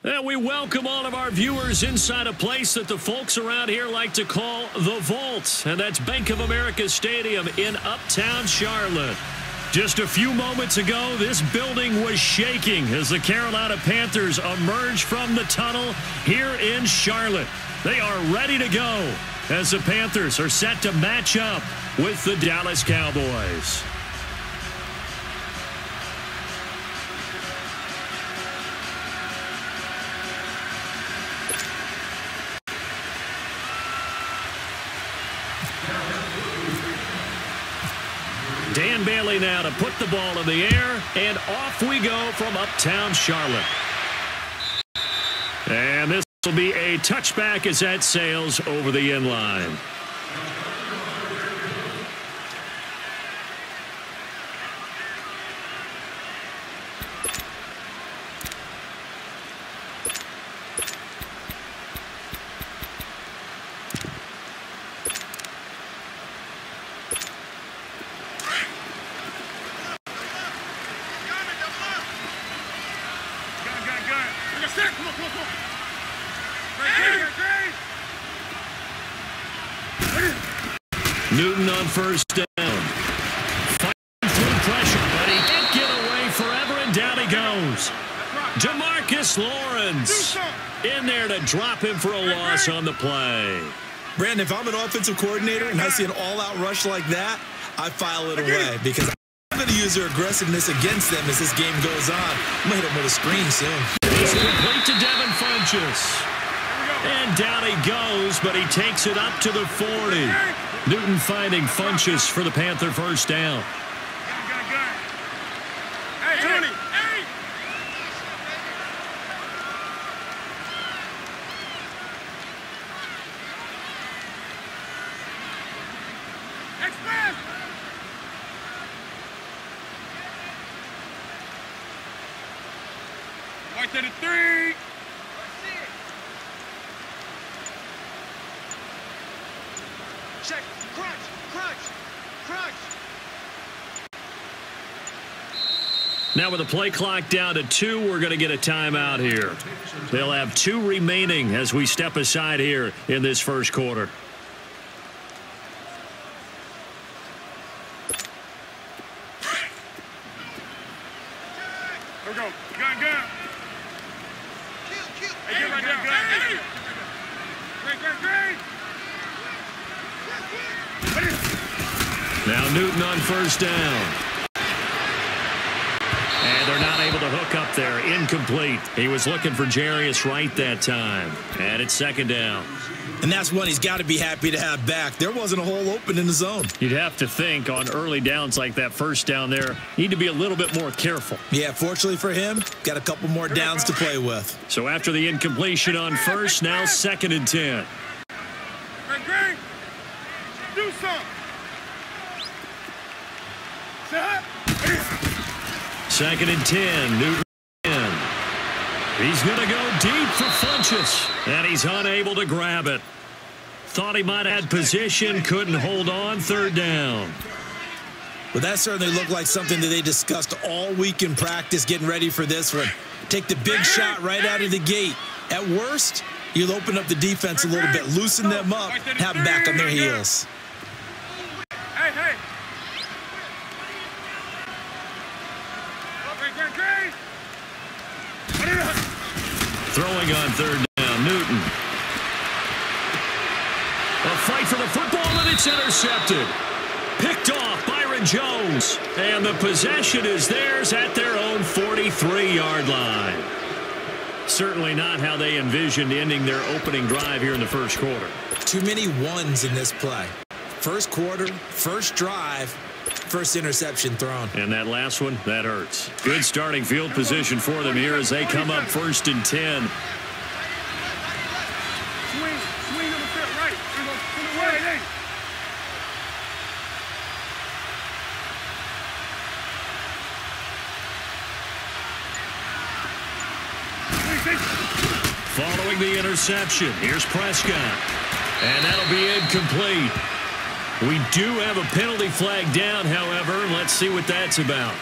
And we welcome all of our viewers inside a place that the folks around here like to call the Vault. And that's Bank of America Stadium in Uptown Charlotte. Just a few moments ago, this building was shaking as the Carolina Panthers emerged from the tunnel here in Charlotte. They are ready to go as the Panthers are set to match up with the Dallas Cowboys. Dan Bailey now to put the ball in the air, and off we go from Uptown Charlotte. And this will be a touchback as that sails over the end line. Newton on first down. Fighting through pressure, but he can't get away forever, and down he goes. Demarcus Lawrence in there to drop him for a loss on the play. Brandon, if I'm an offensive coordinator and I see an all-out rush like that, I file it away because I'm going to use their aggressiveness against them as this game goes on. I'm going to hit them with a screen soon. It's complete to Devin Funchess. And down he goes, but he takes it up to the 40. Newton finding Funchess for the Panther first down. Hey, Tony! Hey! Express! Right to the 3. Check. Crunch. Crunch. Crunch. Now with the play clock down to 2, we're going to get a timeout here. They'll have 2 remaining as we step aside here in this first quarter. Here we go. Gun. Hey, get right there, gun. Great. Now Newton on first down. And they're not able to hook up there. Incomplete. He was looking for Jarius Wright that time. And it's second down. And that's one he's got to be happy to have back. There wasn't a hole open in the zone. You'd have to think on early downs like that first down there, need to be a little bit more careful. Yeah, fortunately for him, got a couple more downs to play with. So after the incompletion on first, now 2nd and 10. Great. Do something. Set. 2nd and 10. Newton in. He's going to go deep for Funchess. And he's unable to grab it. Thought he might have had position. Couldn't hold on. 3rd down. Well, that certainly looked like something that they discussed all week in practice getting ready for this one. Take the big shot right out of the gate. At worst, you'll open up the defense a little bit, loosen them up, have them back on their heels. Hey. Throwing on 3rd down, Newton. A fight for the football, and it's intercepted. Picked off Byron Jones. And the possession is theirs at their own 43-yard line. Certainly not how they envisioned ending their opening drive here in the first quarter. Too many ones in this play. First quarter, first drive, first interception thrown. And that last one, that hurts. Good starting field position for them here as they come up 1st and 10. Swing on the foot right. Right. Following the interception, here's Prescott. And that'll be incomplete. We do have a penalty flag down, however. Let's see what that's about.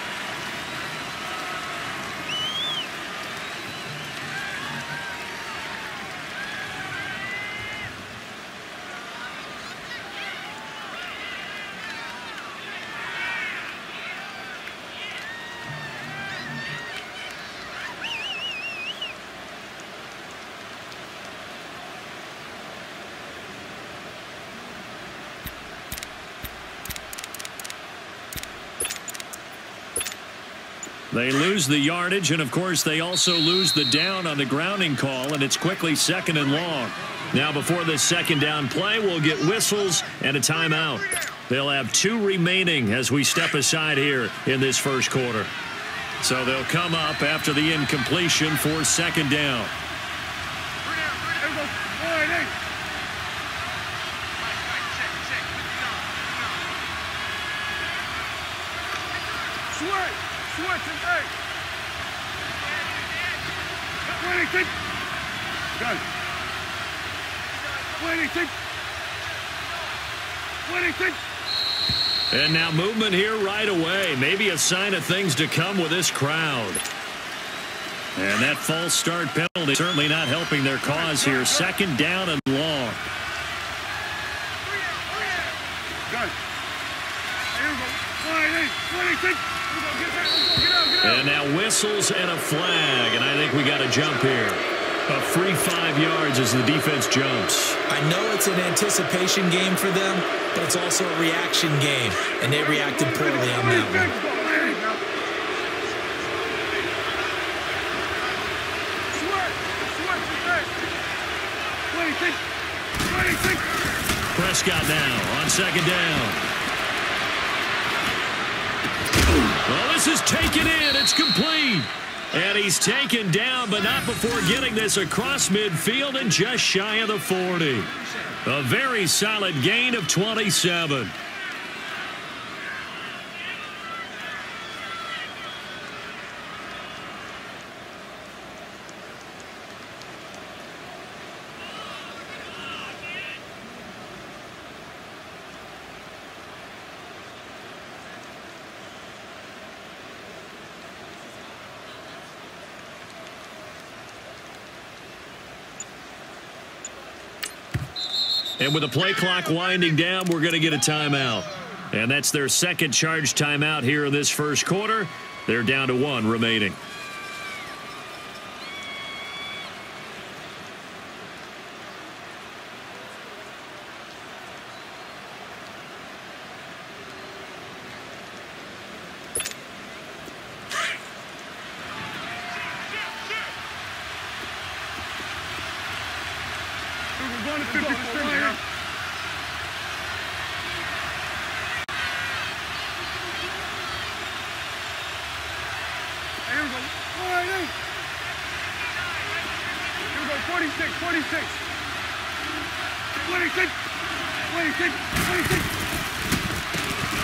They lose the yardage, and, of course, they also lose the down on the grounding call, and it's quickly 2nd and long. Now, before this 2nd down play, we'll get whistles and a timeout. They'll have 2 remaining as we step aside here in this first quarter. So they'll come up after the incompletion for 2nd down. And now movement here right away. Maybe a sign of things to come with this crowd. And that false start penalty certainly not helping their cause here. 2nd down and long. And now whistles and a flag, and I think we got a jump here. A free 5 yards as the defense jumps. I know it's an anticipation game for them, but it's also a reaction game, and they reacted poorly on that one. Prescott now on 2nd down. Well, this is taken in. It's complete. And he's taken down, but not before getting this across midfield and just shy of the 40. A very solid gain of 27. And with the play clock winding down, we're going to get a timeout. And that's their second charge timeout here in this first quarter. They're down to 1 remaining.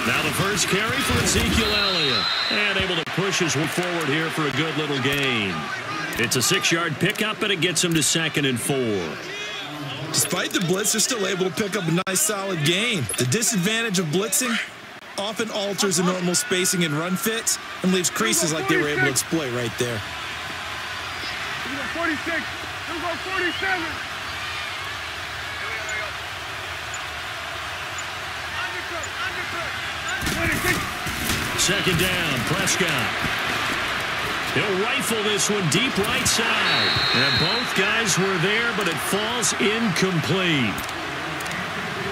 Now the first carry for Ezekiel Elliott. And able to push his way forward here for a good little gain. It's a 6-yard pickup, and it gets him to 2nd and 4. Despite the blitz, they're still able to pick up a nice, solid gain. The disadvantage of blitzing often alters the normal spacing and run fits and leaves creases like they were able to exploit right there. Here we go, 46. Here we go, 47. Second down, Prescott. He'll rifle this one deep right side. And both guys were there, but it falls incomplete.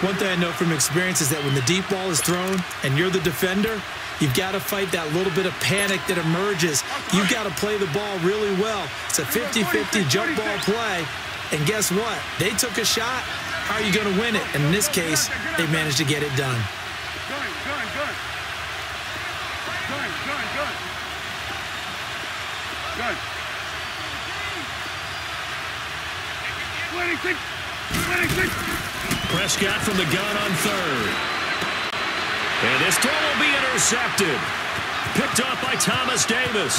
One thing I know from experience is that when the deep ball is thrown and you're the defender, you've got to fight that little bit of panic that emerges. You've got to play the ball really well. It's a 50-50 jump ball play. And guess what? They took a shot. How are you going to win it? And in this case, they managed to get it done. Good. 26. Prescott from the gun on 3rd. And this throw will be intercepted. Picked off by Thomas Davis.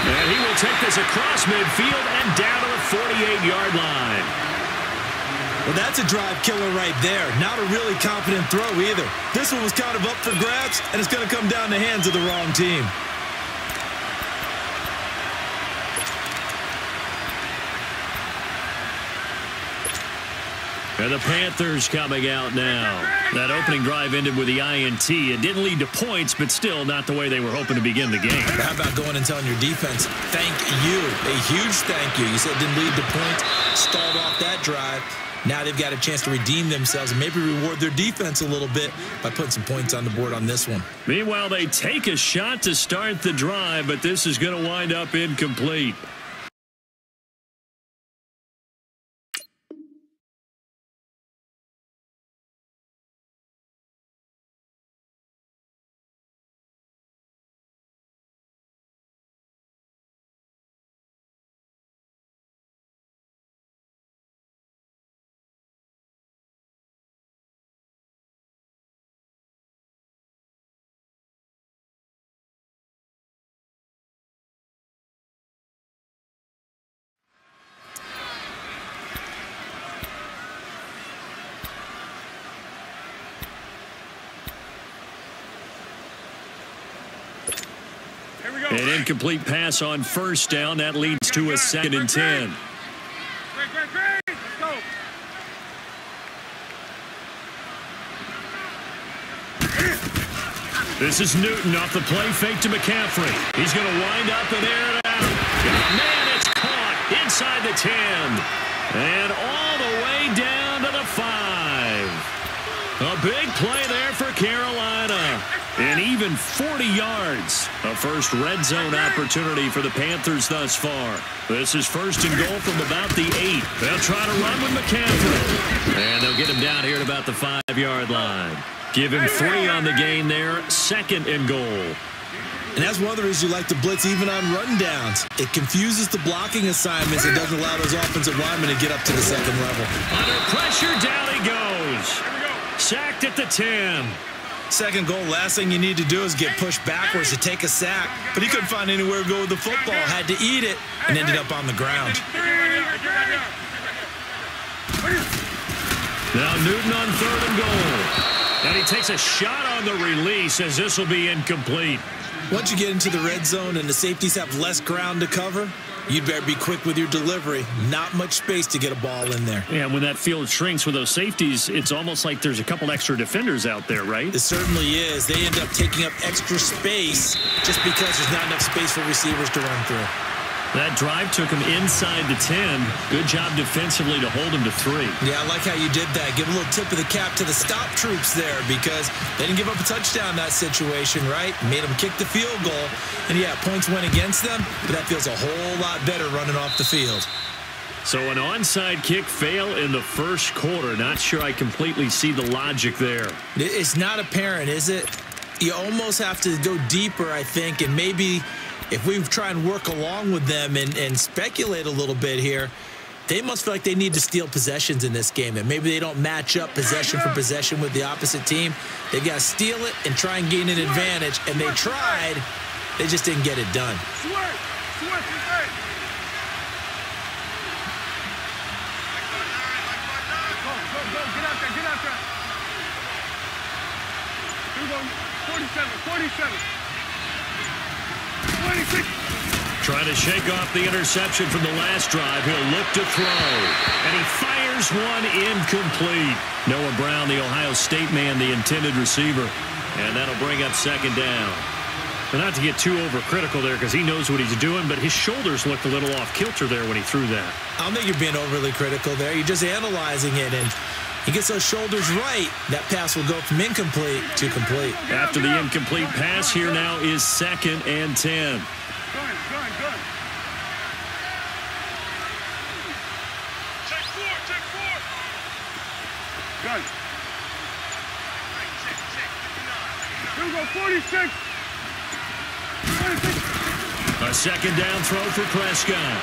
And he will take this across midfield and down to the 48-yard line. Well, that's a drive killer right there. Not a really confident throw either. This one was kind of up for grabs, and it's going to come down the hands of the wrong team. And the Panthers coming out now. That opening drive ended with the INT. It didn't lead to points, but still not the way they were hoping to begin the game. How about going and telling your defense, thank you, a huge thank you. You said it didn't lead to points, stalled off that drive. Now they've got a chance to redeem themselves and maybe reward their defense a little bit by putting some points on the board on this one. Meanwhile, they take a shot to start the drive, but this is going to wind up incomplete. An incomplete pass on first down. That leads to a 2nd and 10. Let's go. This is Newton off the play fake to McCaffrey. He's going to wind up and air it out. Oh, man, it's caught inside the 10. And all the way down to the 5. A big play there for Carolina. And even 40 yards. A first red zone opportunity for the Panthers thus far. This is 1st and goal from about the 8. They'll try to run with McCaffrey. And they'll get him down here at about the 5-yard line. Give him 3 on the gain there. 2nd and goal. And that's one of the reasons you like to blitz even on run downs. It confuses the blocking assignments. It doesn't allow those offensive linemen to get up to the 2nd level. Under pressure, down he goes. Sacked at the 10. 2nd goal, last thing you need to do is get pushed backwards to take a sack. But he couldn't find anywhere to go with the football. Had to eat it and ended up on the ground. Now Newton on 3rd and goal. And he takes a shot on the release as this will be incomplete. Once you get into the red zone and the safeties have less ground to cover, you'd better be quick with your delivery. Not much space to get a ball in there. Yeah, when that field shrinks with those safeties, it's almost like there's a couple extra defenders out there, right? It certainly is. They end up taking up extra space just because there's not enough space for receivers to run through. That drive took him inside the 10. Good job defensively to hold him to 3. Yeah, I like how you did that. Give a little tip of the cap to the stop troops there because they didn't give up a touchdown in that situation, right? Made them kick the field goal. And, yeah, points went against them, but that feels a whole lot better running off the field. So an onside kick fail in the first quarter. Not sure I completely see the logic there. It's not apparent, is it? You almost have to go deeper, I think, and maybe – if we try and work along with them and speculate a little bit here, they must feel like they need to steal possessions in this game. And maybe they don't match up possession for possession with the opposite team. They've got to steal it and try and gain an advantage. And they tried. They just didn't get it done. Go, get out there, get out there. Here we go, 47. 26. Trying to shake off the interception from the last drive. He'll look to throw. And he fires one incomplete. Noah Brown, the Ohio State man, the intended receiver. And that'll bring up second down. But not to get too overcritical there because he knows what he's doing, but his shoulders looked a little off kilter there when he threw that. I don't think you're being overly critical there. You're just analyzing it, and he gets those shoulders right. That pass will go from incomplete to complete. After the incomplete pass, here now is 2nd and 10. Good. Check four. Good. Here we go, 46. 26. A second down throw for Prescott.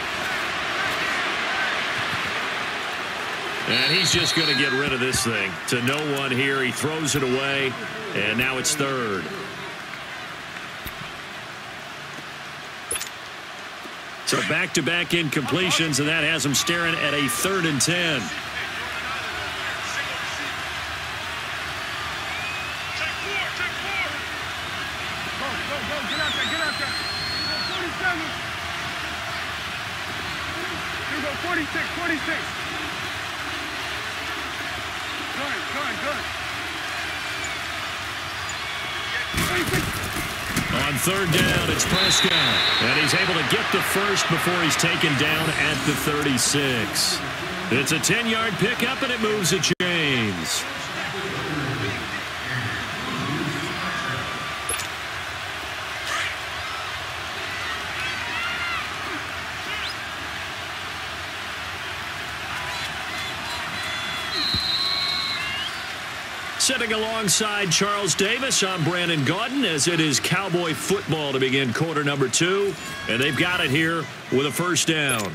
And he's just going to get rid of this thing. To no one here. He throws it away. And now it's 3rd. So back-to-back incompletions, and that has him staring at a 3rd and 10. Go, get out there. 47. Here we go, 46. Good. 26. On 3rd down, it's Prescott. And he's able to get the first before he's taken down at the 36. It's a 10-yard pickup, and it moves the chains. Sitting alongside Charles Davis, I'm Brandon Gaudin, as it is Cowboy football to begin quarter number 2. And they've got it here with a first down.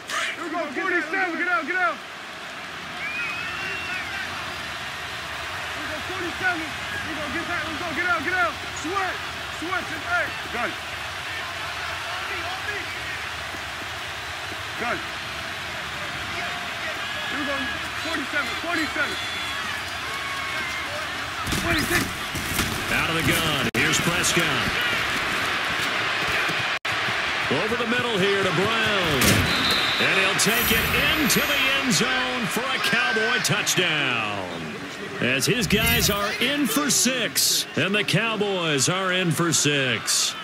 Here we go, 47. Get out. Here we go, 47. Here we go, get that. Get out. Switch. Hey. Good. Here we go, 47. 26. Out of the gun. Here's Prescott. Over the middle here to Brown. And he'll take it into the end zone for a Cowboy touchdown. As his guys are in for 6, and the Cowboys are in for 6.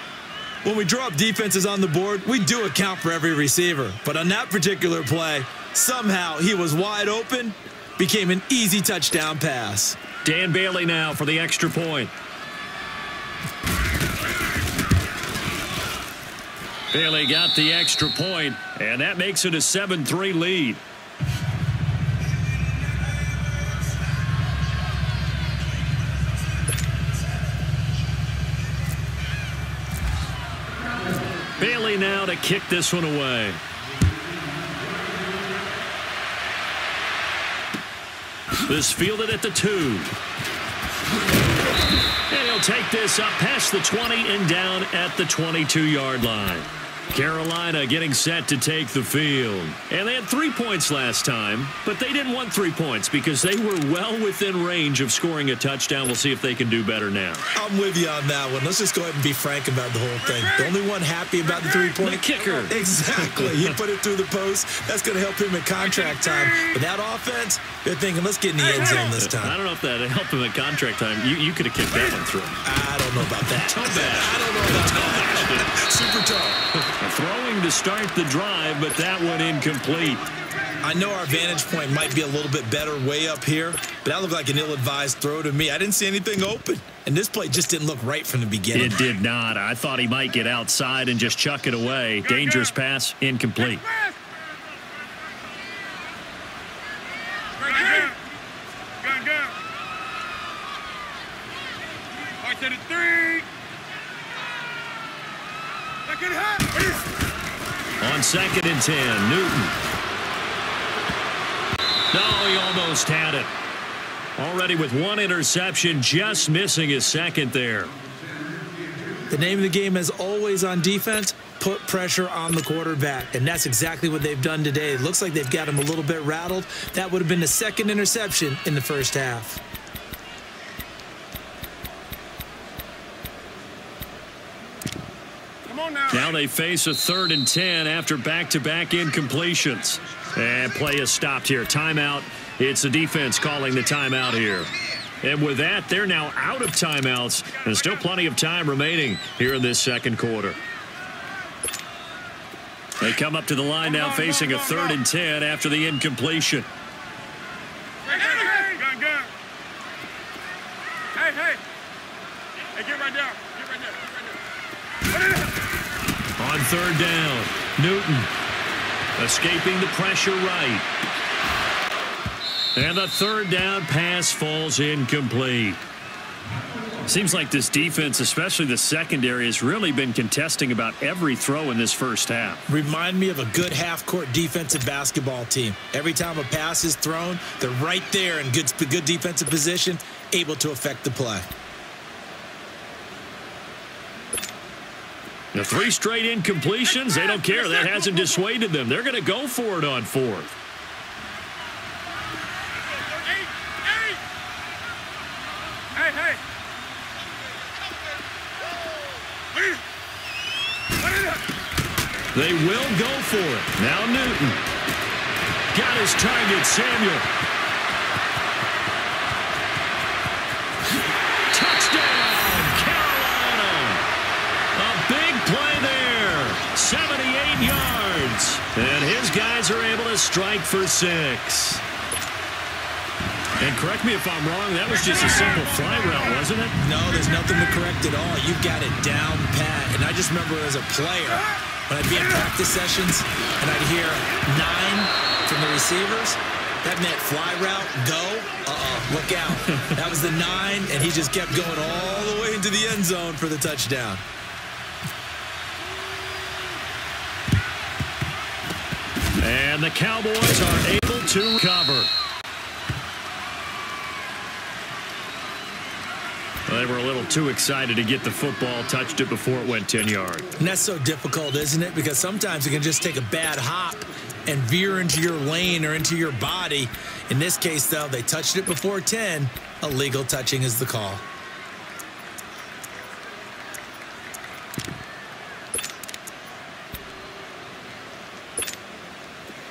When we draw up defenses on the board, we do account for every receiver. But on that particular play, somehow he was wide open, became an easy touchdown pass. Dan Bailey now for the extra point. Bailey got the extra point, and that makes it a 7-3 lead. Bailey now to kick this one away. This fielded at the 2. And he'll take this up past the 20 and down at the 22-yard line. Carolina getting set to take the field. And they had 3 points last time, but they didn't want 3 points because they were well within range of scoring a touchdown. We'll see if they can do better now. I'm with you on that one. Let's just go ahead and be frank about the whole thing. The only one happy about the 3-point? The kicker. Exactly. He put it through the post. That's going to help him at contract time. But that offense, they're thinking, let's get in the end zone this time. I don't know if that helped him at contract time. You could have kicked that one through. I don't know about that. Toe bash. I don't know about that. Super toe. Throwing to start the drive, but that one incomplete. I know our vantage point might be a little bit better way up here, but that looked like an ill-advised throw to me. I didn't see anything open, and this play just didn't look right from the beginning. It did not. I thought he might get outside and just chuck it away. Dangerous pass, incomplete. On 2nd and 10, Newton. No, he almost had it. Already with 1 interception, just missing his 2nd there. The name of the game, as always on defense, put pressure on the quarterback. And that's exactly what they've done today. It looks like they've got him a little bit rattled. That would have been the 2nd interception in the first half. Now they face a 3rd and 10 after back-to-back incompletions. And play is stopped here. Timeout. It's the defense calling the timeout here. And with that, they're now out of timeouts. And still plenty of time remaining here in this second quarter. They come up to the line now facing a 3rd and 10 after the incompletion. Hey, get right down. On 3rd down, Newton escaping the pressure right. And the 3rd down pass falls incomplete. Seems like this defense, especially the secondary, has really been contesting about every throw in this first half. Remind me of a good half-court defensive basketball team. Every time a pass is thrown, they're right there in good defensive position, able to affect the play. The 3 straight incompletions, they don't care. That hasn't dissuaded them. They're going to go for it on 4th. Hey. They will go for it. Now Newton. Got his target, Samuel. Touchdown, Carolina. A big play there. 78 yards. And his guys are able to strike for 6. And correct me if I'm wrong, that was just a simple fly route, wasn't it? No, there's nothing to correct at all. You've got it down pat. And I just remember as a player, when I'd be in practice sessions and I'd hear 9 from the receivers, that meant fly route, go, look out. That was the 9, and he just kept going all the way into the end zone for the touchdown. And the Cowboys are able to recover. Well, they were a little too excited to get the football, touched it before it went 10 yards. And that's so difficult, isn't it? Because sometimes it can just take a bad hop and veer into your lane or into your body. In this case, though, they touched it before 10. Illegal touching is the call.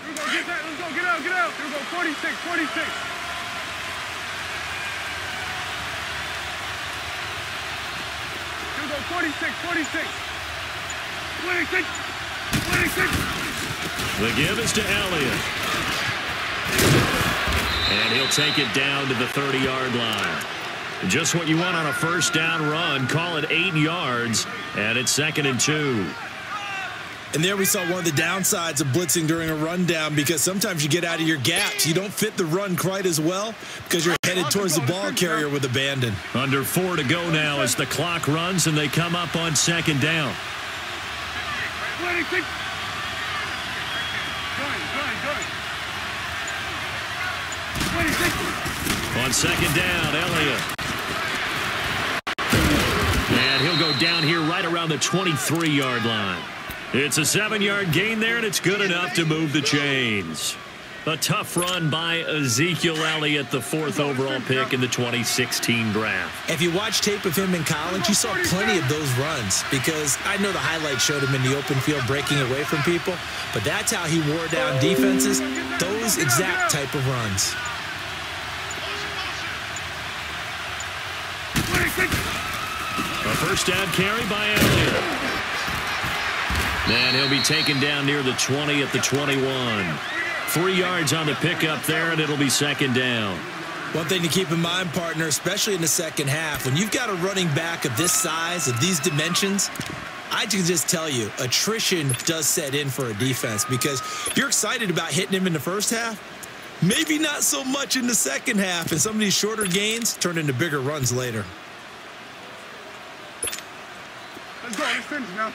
Let's go, get out. Here we go, 46. 46. The give is to Elliott. And he'll take it down to the 30-yard line. Just what you want on a first down run. Call it 8 yards, and it's 2nd and 2. And there we saw one of the downsides of blitzing during a rundown, because sometimes you get out of your gaps. You don't fit the run quite as well because you're headed towards the ball carrier with abandon. Under 4 to go now as the clock runs and they come up on 2nd down. On 2nd down, Elliott. And he'll go down here right around the 23-yard line. It's a 7-yard gain there, and it's good enough to move the chains. A tough run by Ezekiel Elliott, the 4th overall pick in the 2016 draft. If you watch tape of him in college, you saw plenty of those runs because I know the highlights showed him in the open field breaking away from people, but that's how he wore down defenses, those exact type of runs. A first down carry by Elliott. And he'll be taken down near the 20 at the 21. 3 yards on the pickup there, and it'll be 2nd down. One thing to keep in mind, partner, especially in the second half, when you've got a running back of this size, of these dimensions, I can just tell you, attrition does set in for a defense because you're excited about hitting him in the first half. Maybe not so much in the second half, and some of these shorter gains turn into bigger runs later. Let's go. Let's finish now.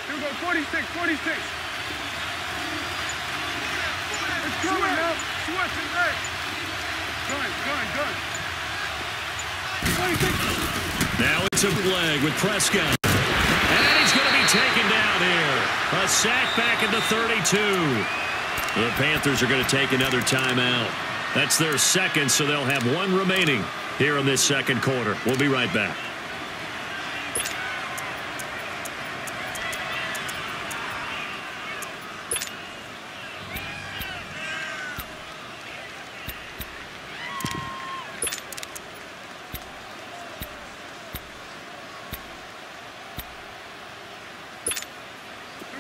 Here we go. 46, 46. It's coming now. Switch it back. Gun. 26. Now it's a leg with Prescott. And he's going to be taken down here. A sack back at the 32. The Panthers are going to take another timeout. That's their second, so they'll have 1 remaining here in this second quarter. We'll be right back.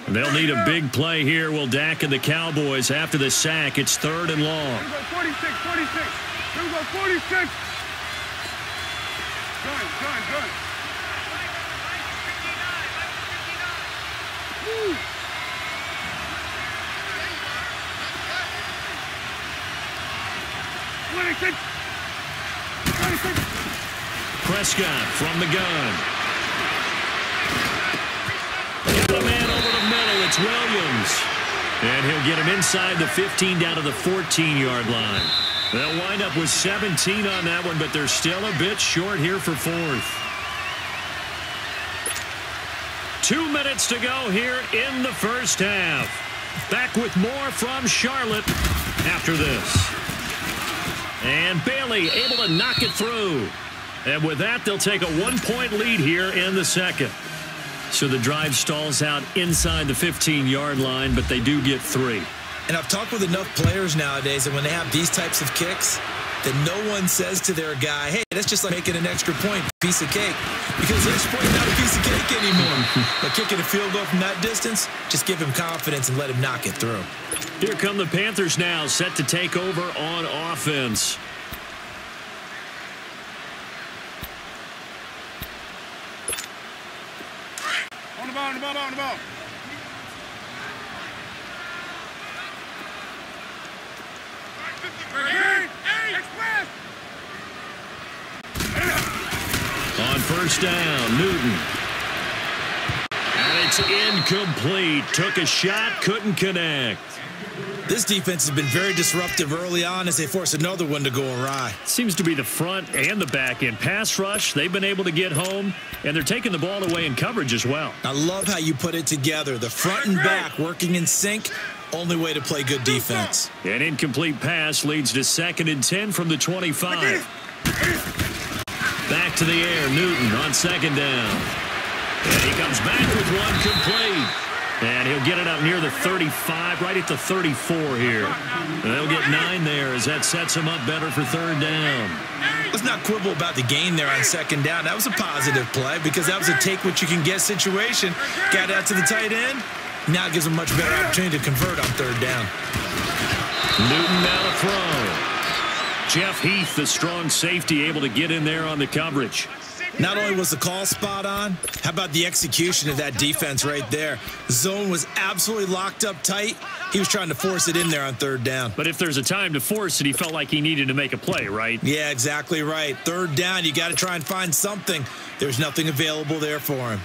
They'll need a big play here. Will Dak and the Cowboys after the sack. It's 3rd and long. Here we go, 46. Here we go, 46. Gun. Woo. Prescott from the gun. Got a man over the middle. It's Williams. And he'll get him inside the 15 down to the 14-yard line. They'll wind up with 17 on that one, but they're still a bit short here for 4th. 2 minutes to go here in the first half. Back with more from Charlotte after this. And Bailey able to knock it through. And with that, they'll take a 1-point lead here in the second. So the drive stalls out inside the 15-yard line, but they do get 3. And I've talked with enough players nowadays that when they have these types of kicks, that no one says to their guy, hey, that's just like making an extra point, piece of cake. Because the extra point is not a piece of cake anymore. But kicking a field goal from that distance, just give him confidence and let him knock it through. Here come the Panthers now, set to take over on offense. On the ball. On first down, Newton. And it's incomplete. Took a shot, couldn't connect. This defense has been very disruptive early on as they force another one to go awry. Seems to be the front and the back end. Pass rush, they've been able to get home, and they're taking the ball away in coverage as well. I love how you put it together. The front and back working in sync, only way to play good defense. An incomplete pass leads to 2nd and 10 from the 25. Back to the air, Newton on 2nd down. And he comes back with one complete. And he'll get it up near the 35, right at the 34 here. And they'll get 9 there as that sets him up better for 3rd down. Let's not quibble about the gain there on 2nd down. That was a positive play because that was a take-what-you-can-get situation. Got out to the tight end. Now it gives him a much better opportunity to convert on 3rd down. Newton now to throw. Jeff Heath, the strong safety, able to get in there on the coverage. Not only was the call spot on, how about the execution of that defense right there? The zone was absolutely locked up tight. He was trying to force it in there on 3rd down. But if there's a time to force it, he felt like he needed to make a play, right? Yeah, exactly right. 3rd down, you got to try and find something. There's nothing available there for him.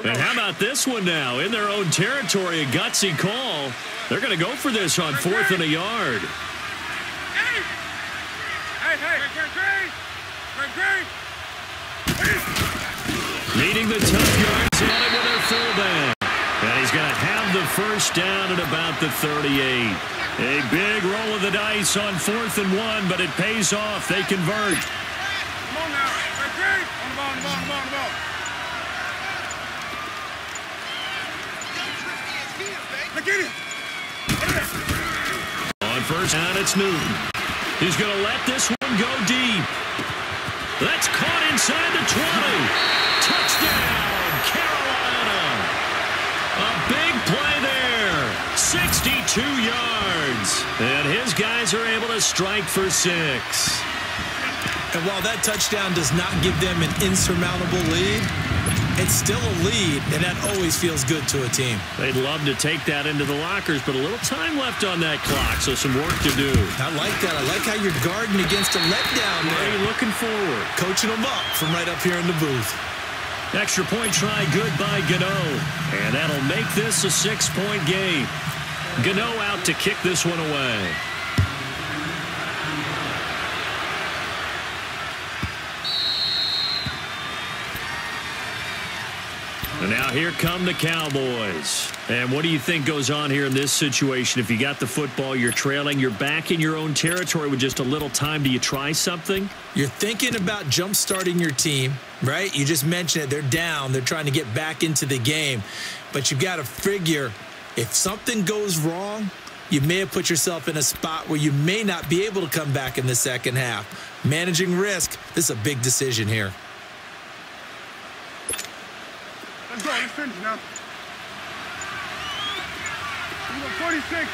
And how about this one now? In their own territory, a gutsy call. They're going to go for this on 4th and a yard. Needing the tough yards on it with their fullback. And he's going to have the first down at about the 38. A big roll of the dice on 4th and 1, but it pays off. They convert. Come on now. Hey, on the ball, on the ball, on the ball, on the ball. Look at it. On first down, it's Newton. He's going to let this one go deep. That's caught inside the 20. Touchdown, Carolina. A big play there. 62 yards. And his guys are able to strike for 6. And while that touchdown does not give them an insurmountable lead, it's still a lead, and that always feels good to a team. They'd love to take that into the lockers, but a little time left on that clock, so some work to do. I like that. I like how you're guarding against a letdown there. Are you looking forward? Coaching them up from right up here in the booth. Extra point try good by Gano, and that'll make this a 6-point game. Gano out to kick this one away. And now here come the Cowboys. And what do you think goes on here in this situation? If you got the football, you're trailing, you're back in your own territory with just a little time. Do you try something? You're thinking about jump-starting your team, right? You just mentioned it. They're down. They're trying to get back into the game. But you've got to figure if something goes wrong, you may have put yourself in a spot where you may not be able to come back in the second half. Managing risk, this is a big decision here. Let's go. Let's finish now. We got 46.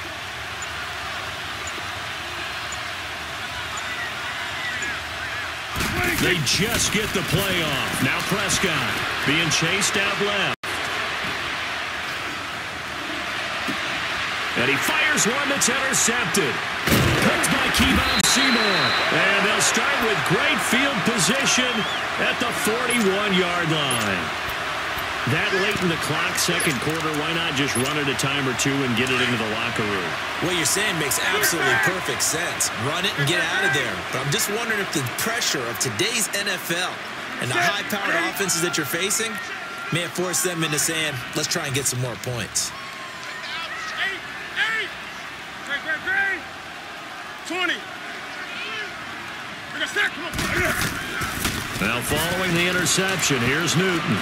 They just get the play off. Now Prescott being chased out left. And he fires one that's intercepted. Picked by Kevon Seymour. And they'll start with great field position at the 41-yard line. That late in the clock, second quarter, why not just run it a time or two and get it into the locker room? What you're saying makes absolutely perfect sense. Run it and get out of there. But I'm just wondering if the pressure of today's NFL and the high-powered offenses that you're facing may have forced them into saying, let's try and get some more points. 20. Now following the interception, here's Newton.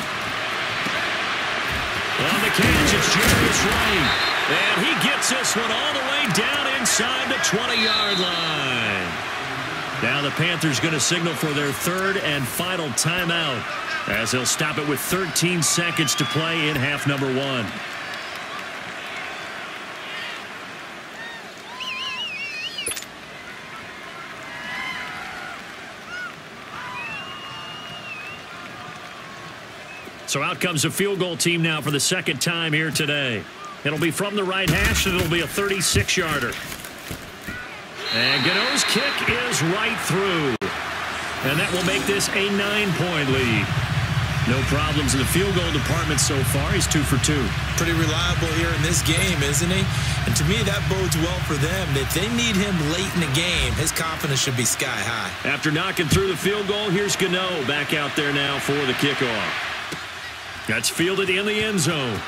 On the catch, it's Jarius Wright. And he gets this one all the way down inside the 20-yard line. Now the Panthers going to signal for their third and final timeout as they'll stop it with 13 seconds to play in half number 1. So out comes a field goal team now for the second time here today. It'll be from the right hash, and it'll be a 36-yarder. And Gano's kick is right through. And that will make this a 9-point lead. No problems in the field goal department so far. He's 2 for 2. Pretty reliable here in this game, isn't he? And to me, that bodes well for them. If they need him late in the game, his confidence should be sky high. After knocking through the field goal, here's Gano back out there now for the kickoff. That's fielded in the end zone.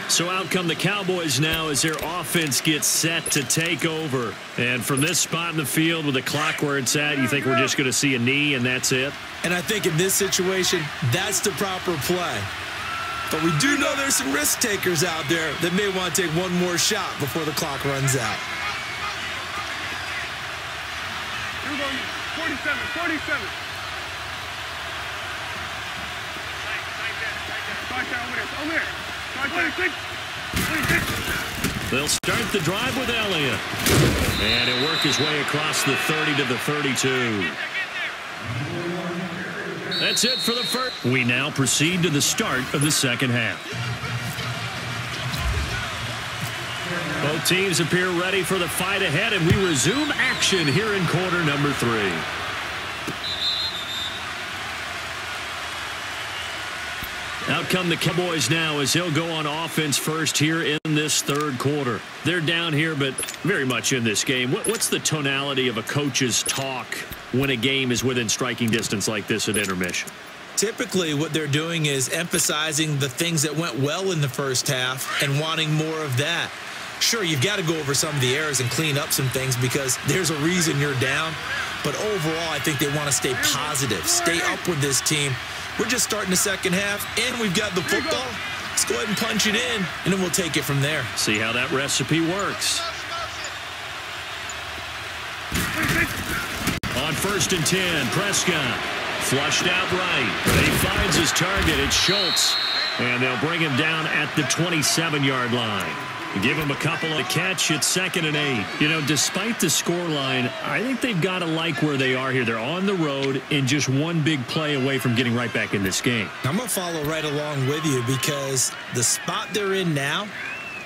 So out come the Cowboys now as their offense gets set to take over. And from this spot in the field with the clock where it's at, you think we're just going to see a knee and that's it? And I think in this situation, that's the proper play. But we do know there's some risk takers out there that may want to take one more shot before the clock runs out. 47, 47. Over there. 26. They'll start the drive with Elliott. And he'll work his way across the 30 to the 32. That's it for the first. We now proceed to the start of the second half. Both teams appear ready for the fight ahead, and we resume action here in quarter number 3. Out come the Cowboys now as he'll go on offense first here in this third quarter. They're down here, but very much in this game. What's the tonality of a coach's talk when a game is within striking distance like this at intermission? Typically, what they're doing is emphasizing the things that went well in the first half and wanting more of that. Sure, you've got to go over some of the errors and clean up some things because there's a reason you're down. But overall, I think they want to stay positive, stay up with this team. We're just starting the second half, and we've got the football. Let's go ahead and punch it in, and then we'll take it from there. See how that recipe works. On 1st and 10, Prescott flushed out right. But he finds his target. It's Schultz, and they'll bring him down at the 27-yard line. Give him a couple to catch. It's 2nd and 8. You know, despite the scoreline, I think they've got to like where they are here. They're on the road and just one big play away from getting right back in this game. I'm going to follow right along with you because the spot they're in now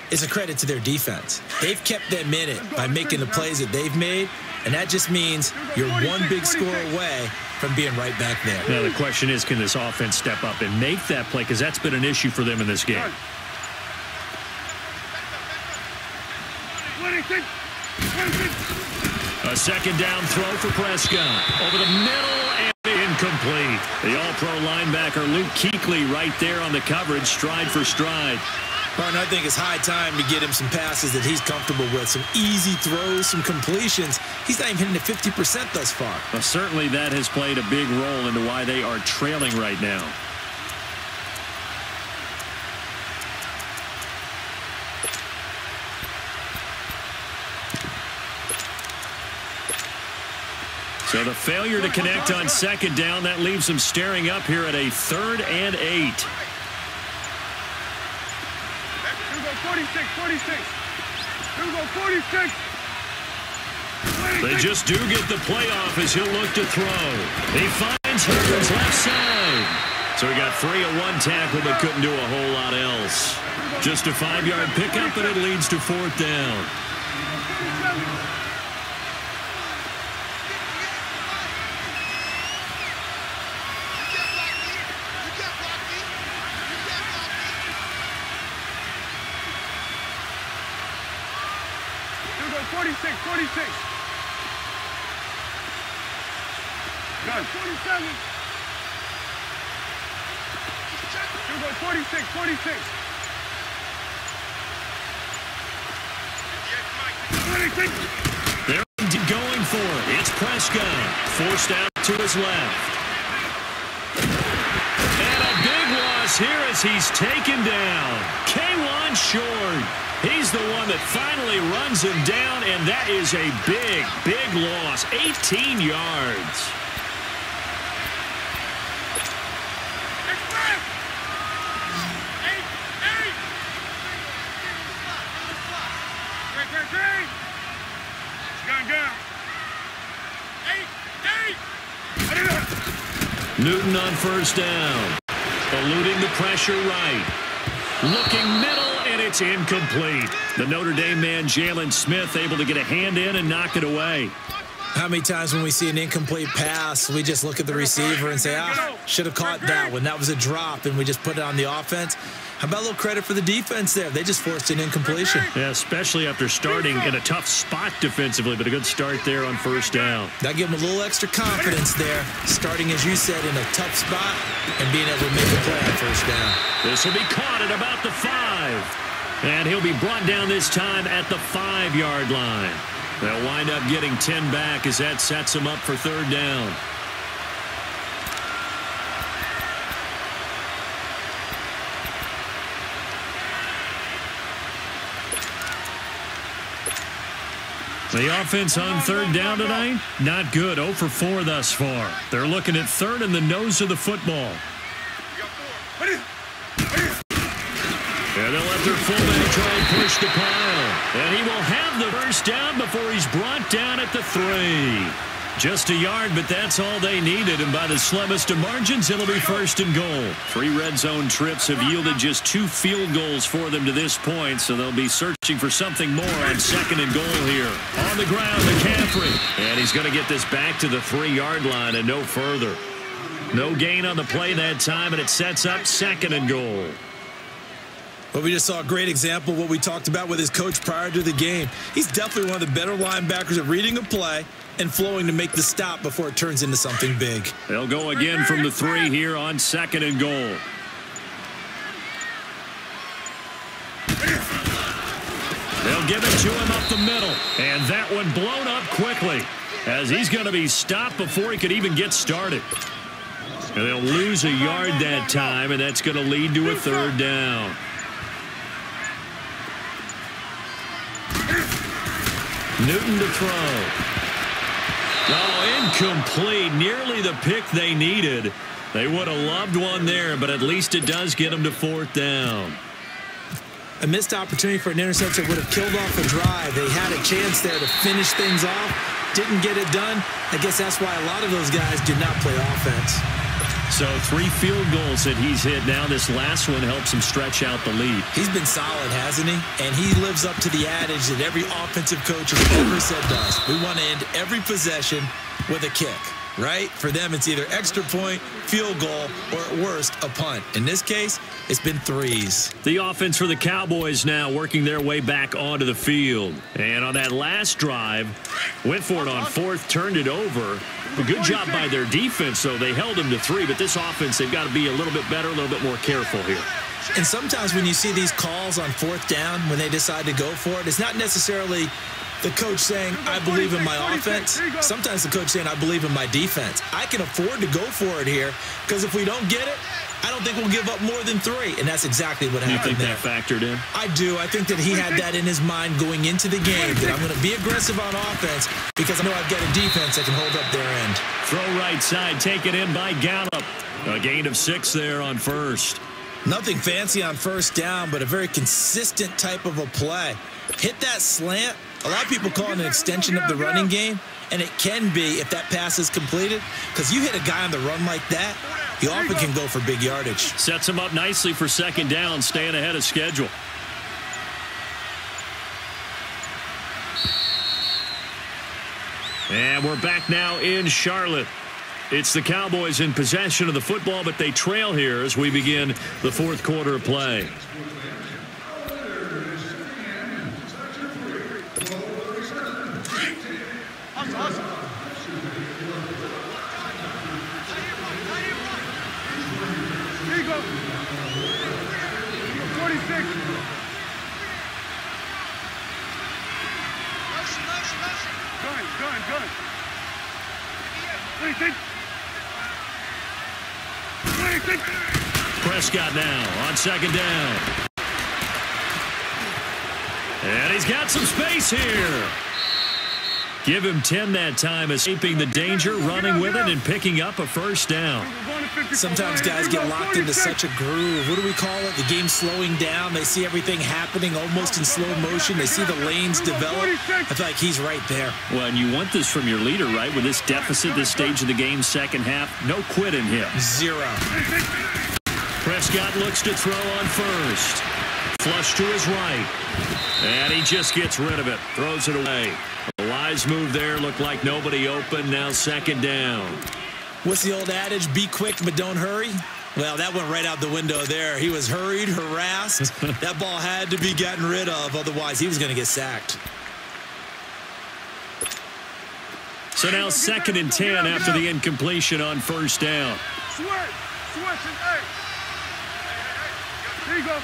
is a credit to their defense. They've kept them in it by making the plays that they've made, and that just means you're one big score away from being right back there. Now, the question is, can this offense step up and make that play? Because that's been an issue for them in this game. A second down throw for Prescott. Over the middle and incomplete. The all-pro linebacker Luke Kuechly right there on the coverage, stride for stride. And I think it's high time to get him some passes that he's comfortable with, some easy throws, some completions. He's not even hitting the 50% thus far. Well, certainly that has played a big role into why they are trailing right now. So the failure to connect on 2nd down, that leaves them staring up here at a 3rd and 8. Here we go, 46, 46. Here we go, 46. They just do get the playoff as he'll look to throw. He finds Herbert's left side. So he got free of one tackle but couldn't do a whole lot else. Just a 5-yard pickup, and it leads to 4th down. Here we go, 46, 46. Got 47. Here we go, 46, 46. 46. They're going for it. It's Prescott. Forced out to his left. And a big loss here as he's taken down. K1 Short. He's the one that finally runs him down, and that is a big, big loss. 18 yards. Newton on 1st down. Eluding the pressure right. Looking middle, and it's incomplete. The Notre Dame man, Jalen Smith, able to get a hand in and knock it away. How many times when we see an incomplete pass, we just look at the receiver and say, should have caught that one. That was a drop, and we just put it on the offense. How about a little credit for the defense there? They just forced an incompletion. Yeah, especially after starting in a tough spot defensively, but a good start there on 1st down. That gave them a little extra confidence there, starting, as you said, in a tough spot and being able to make a play on 1st down. This will be caught at about the 5. And he'll be brought down this time at the 5-yard line. They'll wind up getting 10 back as that sets them up for 3rd down. The offense on 3rd down tonight, not good. 0 for 4 thus far. They're looking at 3rd and the nose of the football. And they'll let their fullback try and push the pile. And he will have the 1st down before he's brought down at the 3. Just a yard, but that's all they needed. And by the slimmest of margins, it'll be 1st and goal. 3 red zone trips have yielded just 2 field goals for them to this point, so they'll be searching for something more on 2nd and goal here. On the ground, McCaffrey. And he's going to get this back to the 3-yard line and no further. No gain on the play that time, and it sets up 2nd and goal. But we just saw a great example of what we talked about with his coach prior to the game. He's definitely one of the better linebackers at reading a play and flowing to make the stop before it turns into something big. They'll go again from the 3 here on 2nd and goal. They'll give it to him up the middle. And that one blown up quickly as he's going to be stopped before he could even get started. And they'll lose a yard that time, and that's going to lead to a 3rd down. Newton to throw. Oh, incomplete. Nearly the pick they needed. They would have loved one there, but at least it does get them to 4th down. A missed opportunity for an interception would have killed off the drive. They had a chance there to finish things off. Didn't get it done. I guess that's why a lot of those guys did not play offense. So 3 field goals that he's hit now. This last one helps him stretch out the lead. He's been solid, hasn't he? And he lives up to the adage that every offensive coach has ever said to us. We want to end every possession with a kick, right? For them, it's either extra point, field goal, or at worst, a punt. In this case, it's been 3s. The offense for the Cowboys now working their way back onto the field. And on that last drive, went for it on 4th, turned it over. A good job by their defense, though. They held them to 3, but this offense, they've got to be a little bit better, a little bit more careful here. And sometimes when you see these calls on 4th down, when they decide to go for it, it's not necessarily the coach saying, I believe in my offense. Sometimes the coach saying, I believe in my defense. I can afford to go for it here because if we don't get it, I don't think we'll give up more than 3. And that's exactly what happened there. You think that factored in? I do. I think that he had that in his mind going into the game, that I'm going to be aggressive on offense because I know I've got a defense that can hold up their end. Throw right side, taken in by Gallup. A gain of 6 there on 1st. Nothing fancy on 1st down, but a very consistent type of a play. Hit that slant. A lot of people call it an extension of the running game, and it can be if that pass is completed, because you hit a guy on the run like that, he often can go for big yardage. Sets him up nicely for 2nd down, staying ahead of schedule. And we're back now in Charlotte. It's the Cowboys in possession of the football, but they trail here as we begin the 4th quarter of play. Here you go. 46. Gun. 26. Prescott now on 2nd down. And he's got some space here. Give him 10 that time, escaping the danger, running with it, and picking up a 1st down. Sometimes guys get locked into such a groove. What do we call it? The game slowing down. They see everything happening almost in slow motion. They see the lanes develop. I feel like he's right there. Well, and you want this from your leader, right? With this deficit, this stage of the game, 2nd half, no quit in him. 0. Prescott looks to throw on 1st. Flush to his right. And he just gets rid of it. Throws it away. A wise move there. Looked like nobody open. Now 2nd down. What's the old adage? Be quick, but don't hurry. Well, that went right out the window there. He was hurried, harassed. That ball had to be gotten rid of. Otherwise, he was going to get sacked. So now 2nd and 10 after the incompletion on 1st down. Switch, hey. Here you go.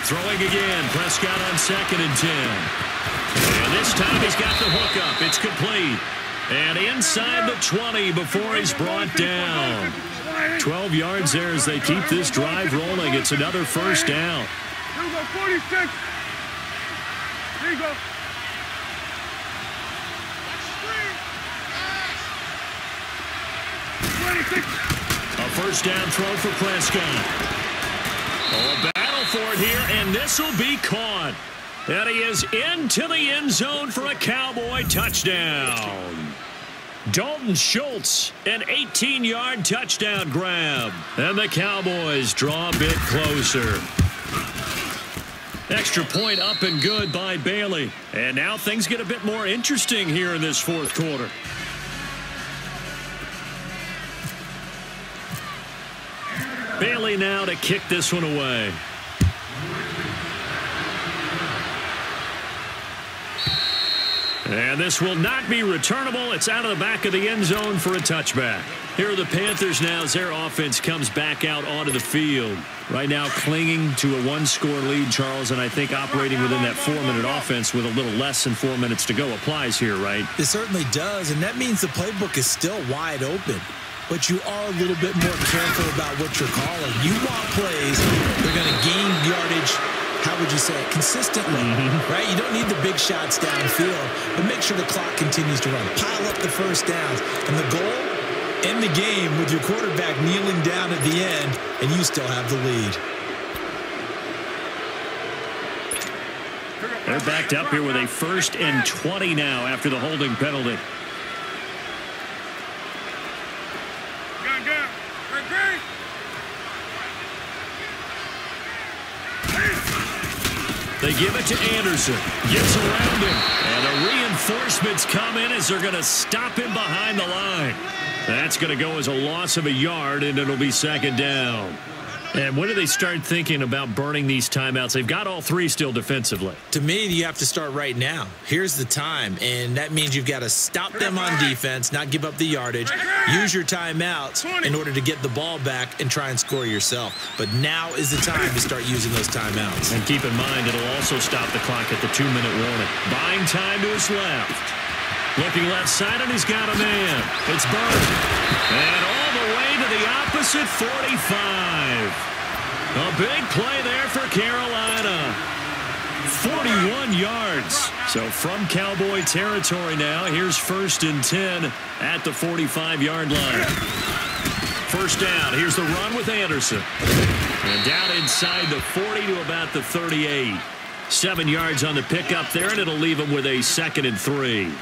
Throwing again, Prescott on 2nd and 10. And this time he's got the hook up. It's complete. And inside the 20 before he's brought down. 12 yards there as they keep this drive rolling. It's another 1st down. Here we go, 46. Here you go. A 1st down throw for Prescott. Oh, a battle for it here, and this will be caught. And he is into the end zone for a Cowboy touchdown. Dalton Schultz, an 18-yard touchdown grab. And the Cowboys draw a bit closer. Extra point up and good by Bailey. And now things get a bit more interesting here in this fourth quarter. Bailey now to kick this one away. And this will not be returnable. It's out of the back of the end zone for a touchback. Here are the Panthers now as their offense comes back out onto the field. Right now clinging to a one-score lead, Charles, and I think operating within that 4-minute offense with a little less than 4 minutes to go applies here, right? It certainly does, and that means the playbook is still wide open. But you are a little bit more careful about what you're calling. You want plays, they're going to gain yardage, how would you say it, consistently, right? You don't need the big shots downfield, but make sure the clock continues to run. Pile up the first downs. And the goal, end the game with your quarterback kneeling down at the end, and you still have the lead. They're backed up here with a 1st and 20 now after the holding penalty. They give it to Anderson. Gets around him. And the reinforcements come in as they're going to stop him behind the line. That's going to go as a loss of a yard, and it'll be 2nd down. And when do they start thinking about burning these timeouts? They've got all 3 still defensively. To me, you have to start right now. Here's the time, and that means you've got to stop them on defense, not give up the yardage, use your timeouts in order to get the ball back and try and score yourself. But now is the time to start using those timeouts. And keep in mind, it'll also stop the clock at the 2-minute warning. Buying time to his left. Looking left side, and he's got a man. It's Burke. And all the way to the opposite 45. A big play there for Carolina. 41 yards. So from Cowboy territory now, here's 1st and 10 at the 45-yard line. First down. Here's the run with Anderson. And down inside the 40 to about the 38. 7 yards on the pickup there, and it'll leave him with a 2nd and 3.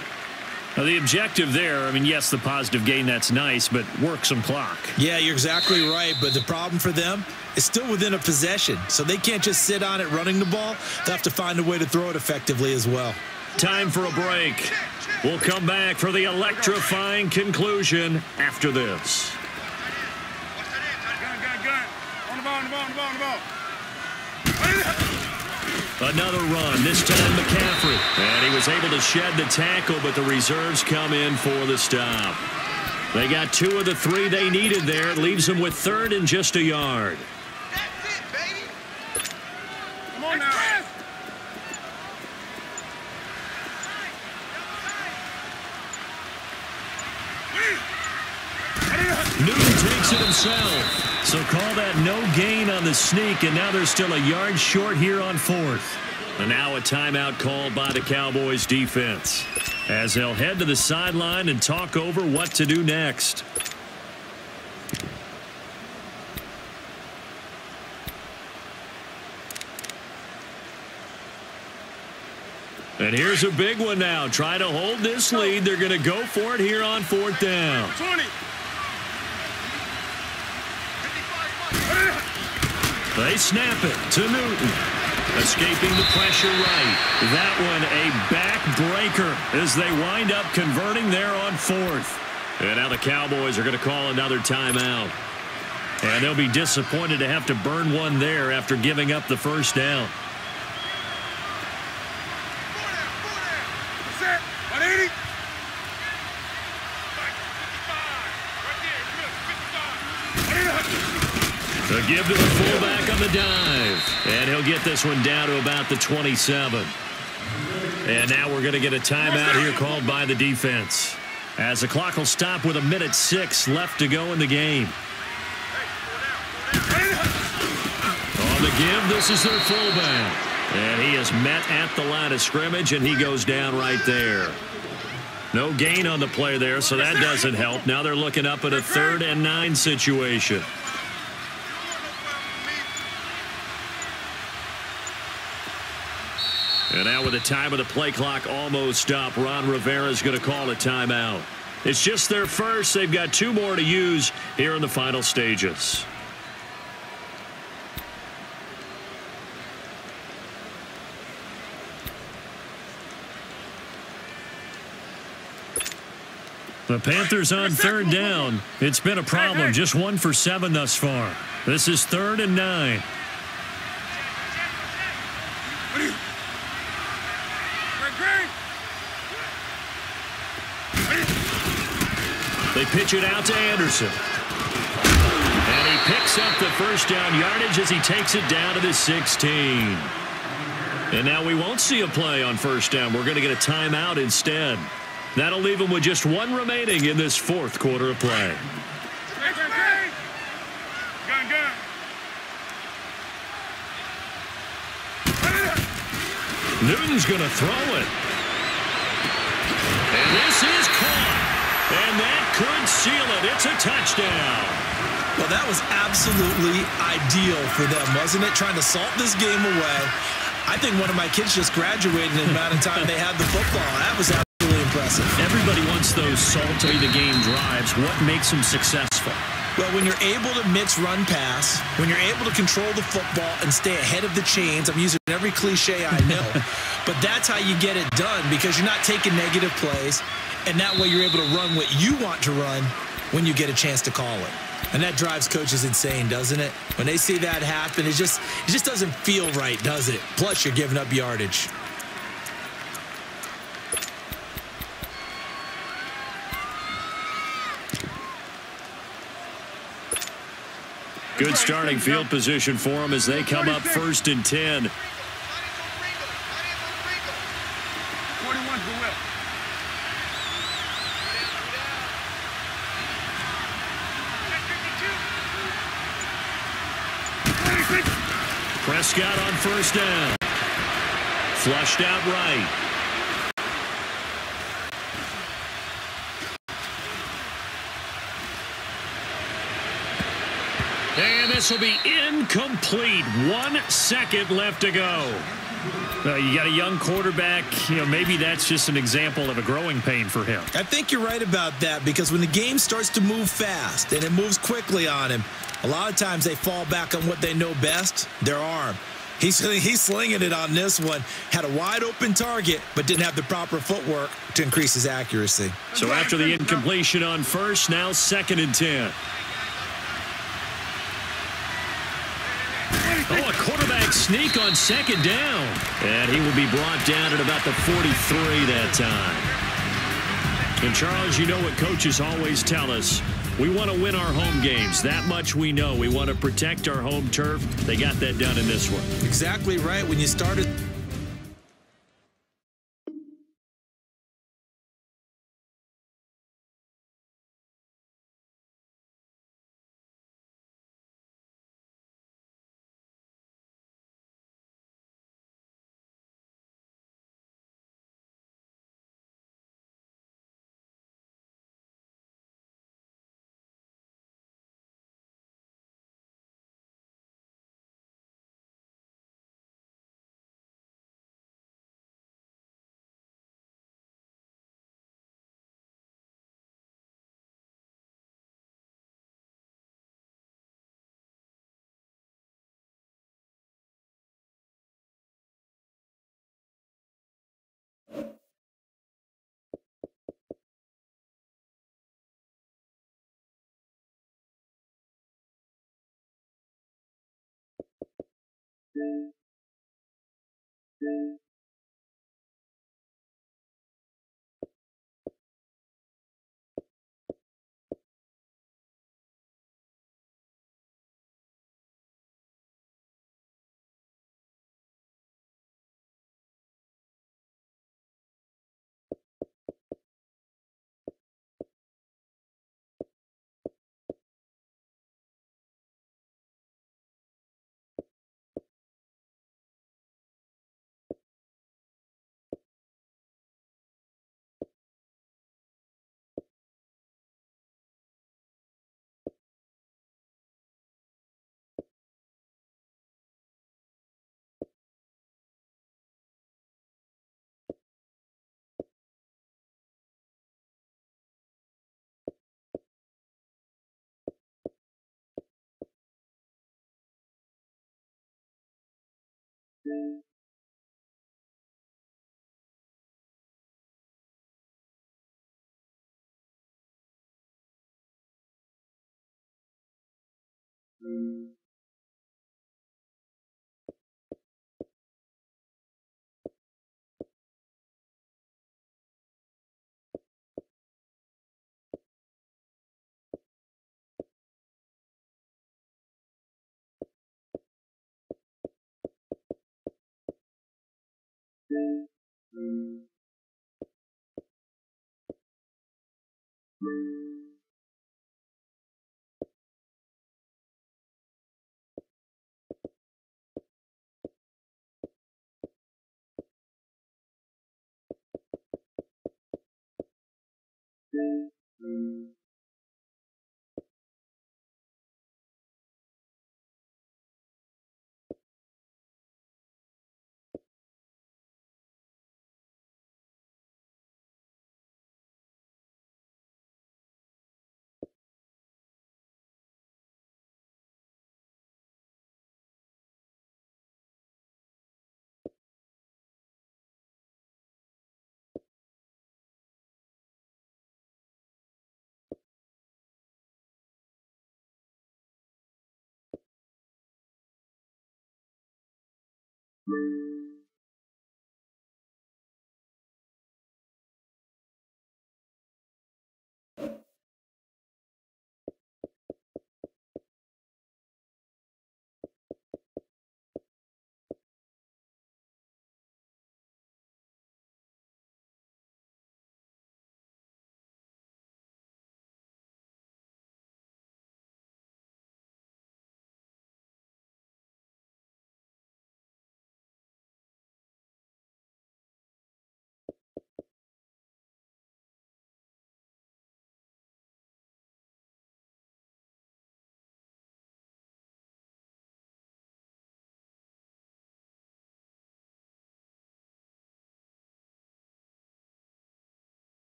Now, the objective there, I mean, yes, the positive gain, that's nice, but work some clock. Yeah, you're exactly right, but the problem for them is still within a possession, so they can't just sit on it running the ball. They'll have to find a way to throw it effectively as well. Time for a break. We'll come back for the electrifying conclusion after this. On the ball. Another run, this time McCaffrey. And he was able to shed the tackle, but the reserves come in for the stop. They got 2 of the 3 they needed there. It leaves them with 3rd and just a yard. That's it, baby. Come on now. Newton takes it himself. So call that no gain on the sneak, and now they're still a yard short here on 4th. And now a timeout called by the Cowboys defense as they'll head to the sideline and talk over what to do next. And here's a big one now. Try to hold this lead. They're going to go for it here on 4th down. 20. They snap it to Newton. Escaping the pressure right. That one a backbreaker as they wind up converting there on 4th. And now the Cowboys are going to call another timeout. And they'll be disappointed to have to burn one there after giving up the first down. Set. 180. The give to the fullback on the dive. And he'll get this one down to about the 27. And now we're going to get a timeout here called by the defense, as the clock will stop with 1:06 left to go in the game. On the give, this is their fullback. And he is met at the line of scrimmage, and he goes down right there. No gain on the play there, so that doesn't help. Now they're looking up at a 3rd and 9 situation. And now with the time of the play clock almost up, Ron Rivera is going to call a timeout. It's just their first. They've got 2 more to use here in the final stages. The Panthers on third down. It's been a problem. Just 1 for 7 thus far. This is 3rd and 9. They pitch it out to Anderson. And he picks up the first down yardage as he takes it down to the 16. And now we won't see a play on first down. We're going to get a timeout instead. That'll leave him with just 1 remaining in this 4th quarter of play. Newton's going to throw it. And this is caught. And that could seal it. It's a touchdown. Well, that was absolutely ideal for them, wasn't it? Trying to salt this game away. I think one of my kids just graduated in the amount of time they had the football. That was absolutely impressive. Everybody wants those salt-to-the-game drives. What makes them successful? Well, when you're able to mix run-pass, when you're able to control the football and stay ahead of the chains, I'm using every cliche I know, but that's how you get it done because you're not taking negative plays, and that way you're able to run what you want to run when you get a chance to call it. And that drives coaches insane, doesn't it? When they see that happen, it just doesn't feel right, does it? Plus, you're giving up yardage. Good starting field position for them as they come up 1st and 10. 41 to the left. Prescott on first down. Flushed out right. And this will be incomplete. 1 second left to go. You got a young quarterback. Maybe that's just an example of a growing pain for him. I think you're right about that because when the game starts to move fast and it moves quickly on him, a lot of times they fall back on what they know best, their arm. He's slinging it on this one. Had a wide-open target, but didn't have the proper footwork to increase his accuracy. So after the incompletion on first, now 2nd and 10. Oh, a quarterback sneak on 2nd down. And he will be brought down at about the 43 that time. And, Charles, you know what coaches always tell us. We want to win our home games. That much we know. We want to protect our home turf. They got that done in this one. Exactly right. When you started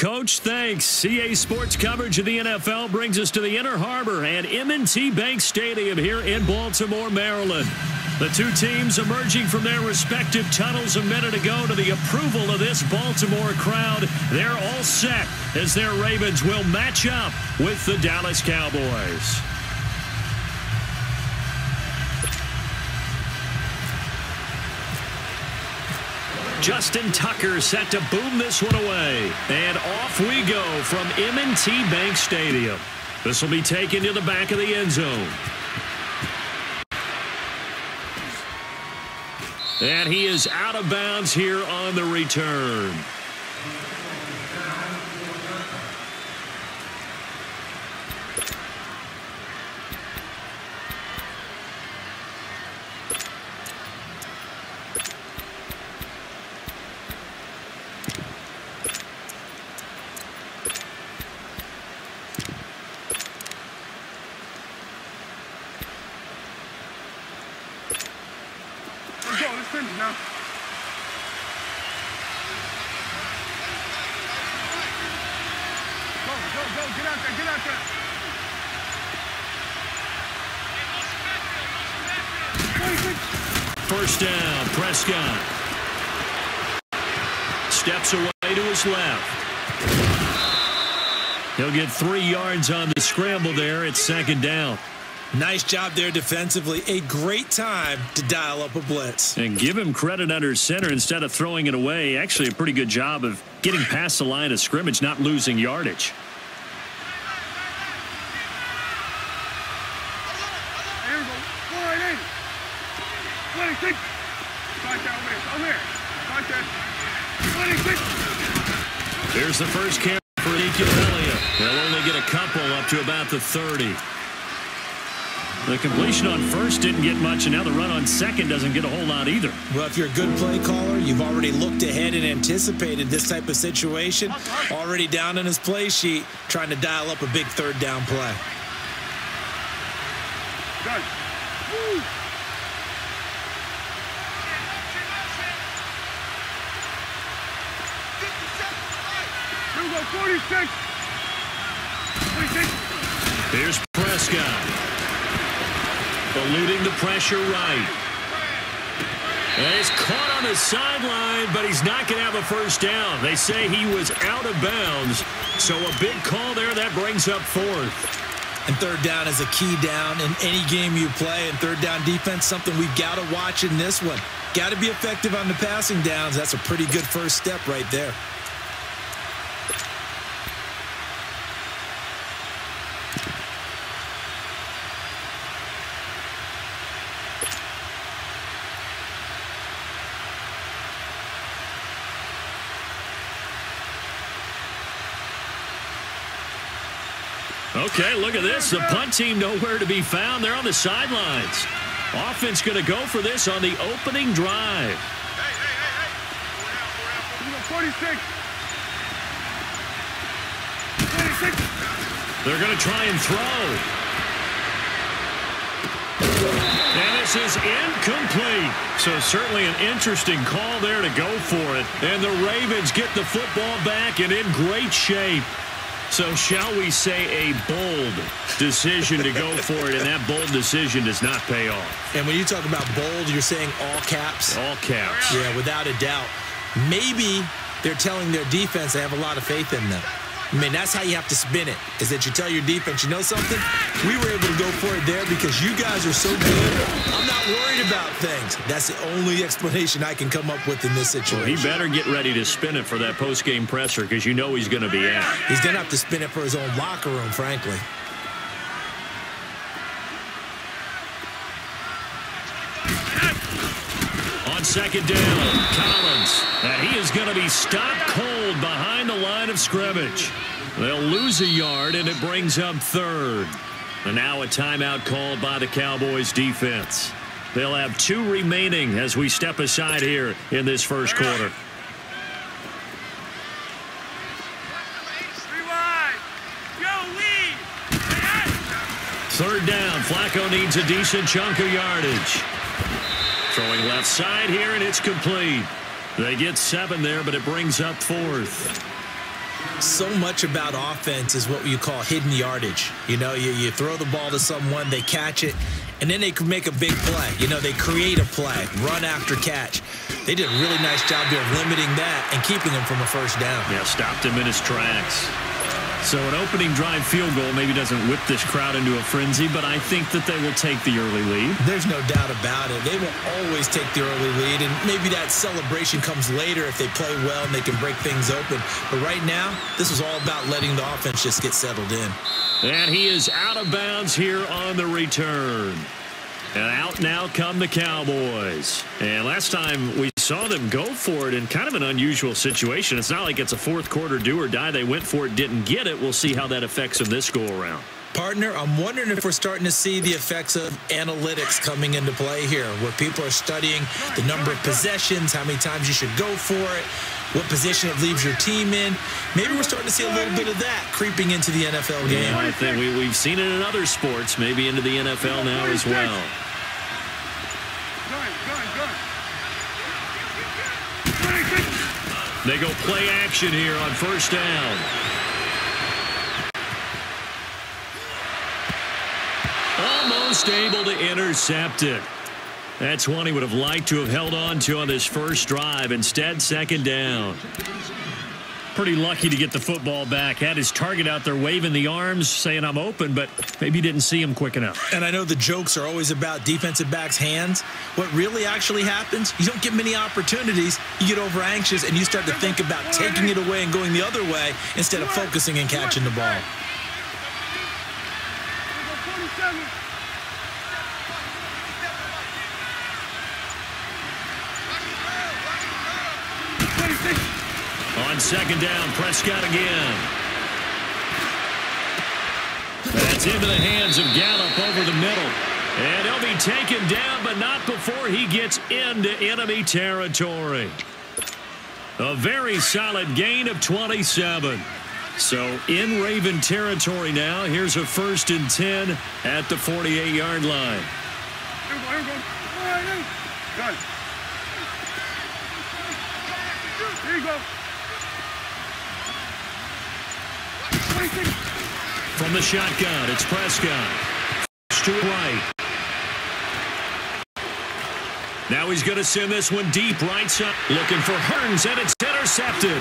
Coach. Thanks. CA Sports coverage of the NFL brings us to the Inner Harbor and M&T Bank Stadium here in Baltimore, Maryland. The two teams emerging from their respective tunnels a minute ago to the approval of this Baltimore crowd. They're all set as their Ravens will match up with the Dallas Cowboys. Justin Tucker set to boom this one away. And off we go from M&T Bank Stadium. This will be taken to the back of the end zone. And he is out of bounds here on the return. Now. Go, get out there. First down, Prescott. Steps away to his left. He'll get 3 yards on the scramble there. It's second down. Nice job there defensively. A great time to dial up a blitz. And give him credit under center instead of throwing it away. Actually, a pretty good job of getting past the line of scrimmage, not losing yardage. Here we go. Go right in. 26. Over there. 26. Here's the first carry for Ezekiel Elliott. They'll only get a couple up to about the 30. The completion on first didn't get much, and now the run on second doesn't get a whole lot either. Well, if you're a good play caller, you've already looked ahead and anticipated this type of situation. Already down in his play sheet, trying to dial up a big third down play. Done. Woo. Here we go, 46. 46. Here's Prescott. Eluding the pressure right. And he's caught on the sideline, but he's not going to have a first down. They say he was out of bounds, so a big call there. That brings up fourth. And third down is a key down in any game you play. And third down defense, something we've got to watch in this one. Got to be effective on the passing downs. That's a pretty good first step right there. Okay, look at this. The punt team nowhere to be found. They're on the sidelines. Offense going to go for this on the opening drive. Hey. 46. 26. They're going to try and throw. And this is incomplete. So certainly an interesting call there to go for it. And the Ravens get the football back and in great shape. So shall we say a bold decision to go for it, and that bold decision does not pay off. And when you talk about bold, you're saying all caps? All caps. Yeah, without a doubt. Maybe they're telling their defense they have a lot of faith in them. I mean, that's how you have to spin it, is that you tell your defense, you know something? We were able to go for it there because you guys are so good. I'm not worried about things. That's the only explanation I can come up with in this situation. Well, he better get ready to spin it for that post-game presser because you know he's going to be out. He's going to have to spin it for his own locker room, frankly. On second down, Collins. And he is going to be stopped cold behind the line of scrimmage. They'll lose a yard, and it brings up third. And now a timeout called by the Cowboys defense. They'll have 2 remaining as we step aside here in this first quarter. Third down, Flacco needs a decent chunk of yardage. Throwing left side here, and it's complete. They get 7 there, but it brings up fourth. So much about offense is what you call hidden yardage. You know, you throw the ball to someone, they catch it, and then they can make a big play. You know, they create a play, run after catch. They did a really nice job there of limiting that and keeping him from a first down. Yeah, stopped him in his tracks. So an opening drive field goal maybe doesn't whip this crowd into a frenzy, but I think that they will take the early lead. There's no doubt about it. They will always take the early lead, and maybe that celebration comes later if they play well and they can break things open. But right now, this is all about letting the offense just get settled in. And he is out of bounds here on the return. And out now come the Cowboys. And last time we saw them go for it in kind of an unusual situation. It's not like it's a fourth quarter do or die. They went for it, didn't get it. We'll see how that affects them this go around. Partner, I'm wondering if we're starting to see the effects of analytics coming into play here, where people are studying the number of possessions, how many times you should go for it, what position it leaves your team in. Maybe we're starting to see a little bit of that creeping into the NFL game. Yeah, I think we've seen it in other sports, maybe into the NFL now as well. They go play action here on first down. Almost able to intercept it. That's one he would have liked to have held on to on this first drive. Instead, second down. Pretty lucky to get the football back. Had his target out there waving the arms, saying I'm open, but maybe didn't see him quick enough. And I know the jokes are always about defensive backs' hands. What really actually happens, you don't get many opportunities. You get over anxious, and you start to think about taking it away and going the other way instead of focusing and catching the ball. On second down, Prescott again. That's into the hands of Gallup over the middle. And he'll be taken down, but not before he gets into enemy territory. A very solid gain of 27. So in Raven territory now. Here's a 1st and 10 at the 48-yard line. Got it. Here you go. From the shotgun, it's Prescott. To right. Now he's going to send this one deep right side. Looking for Hearns, and it's intercepted.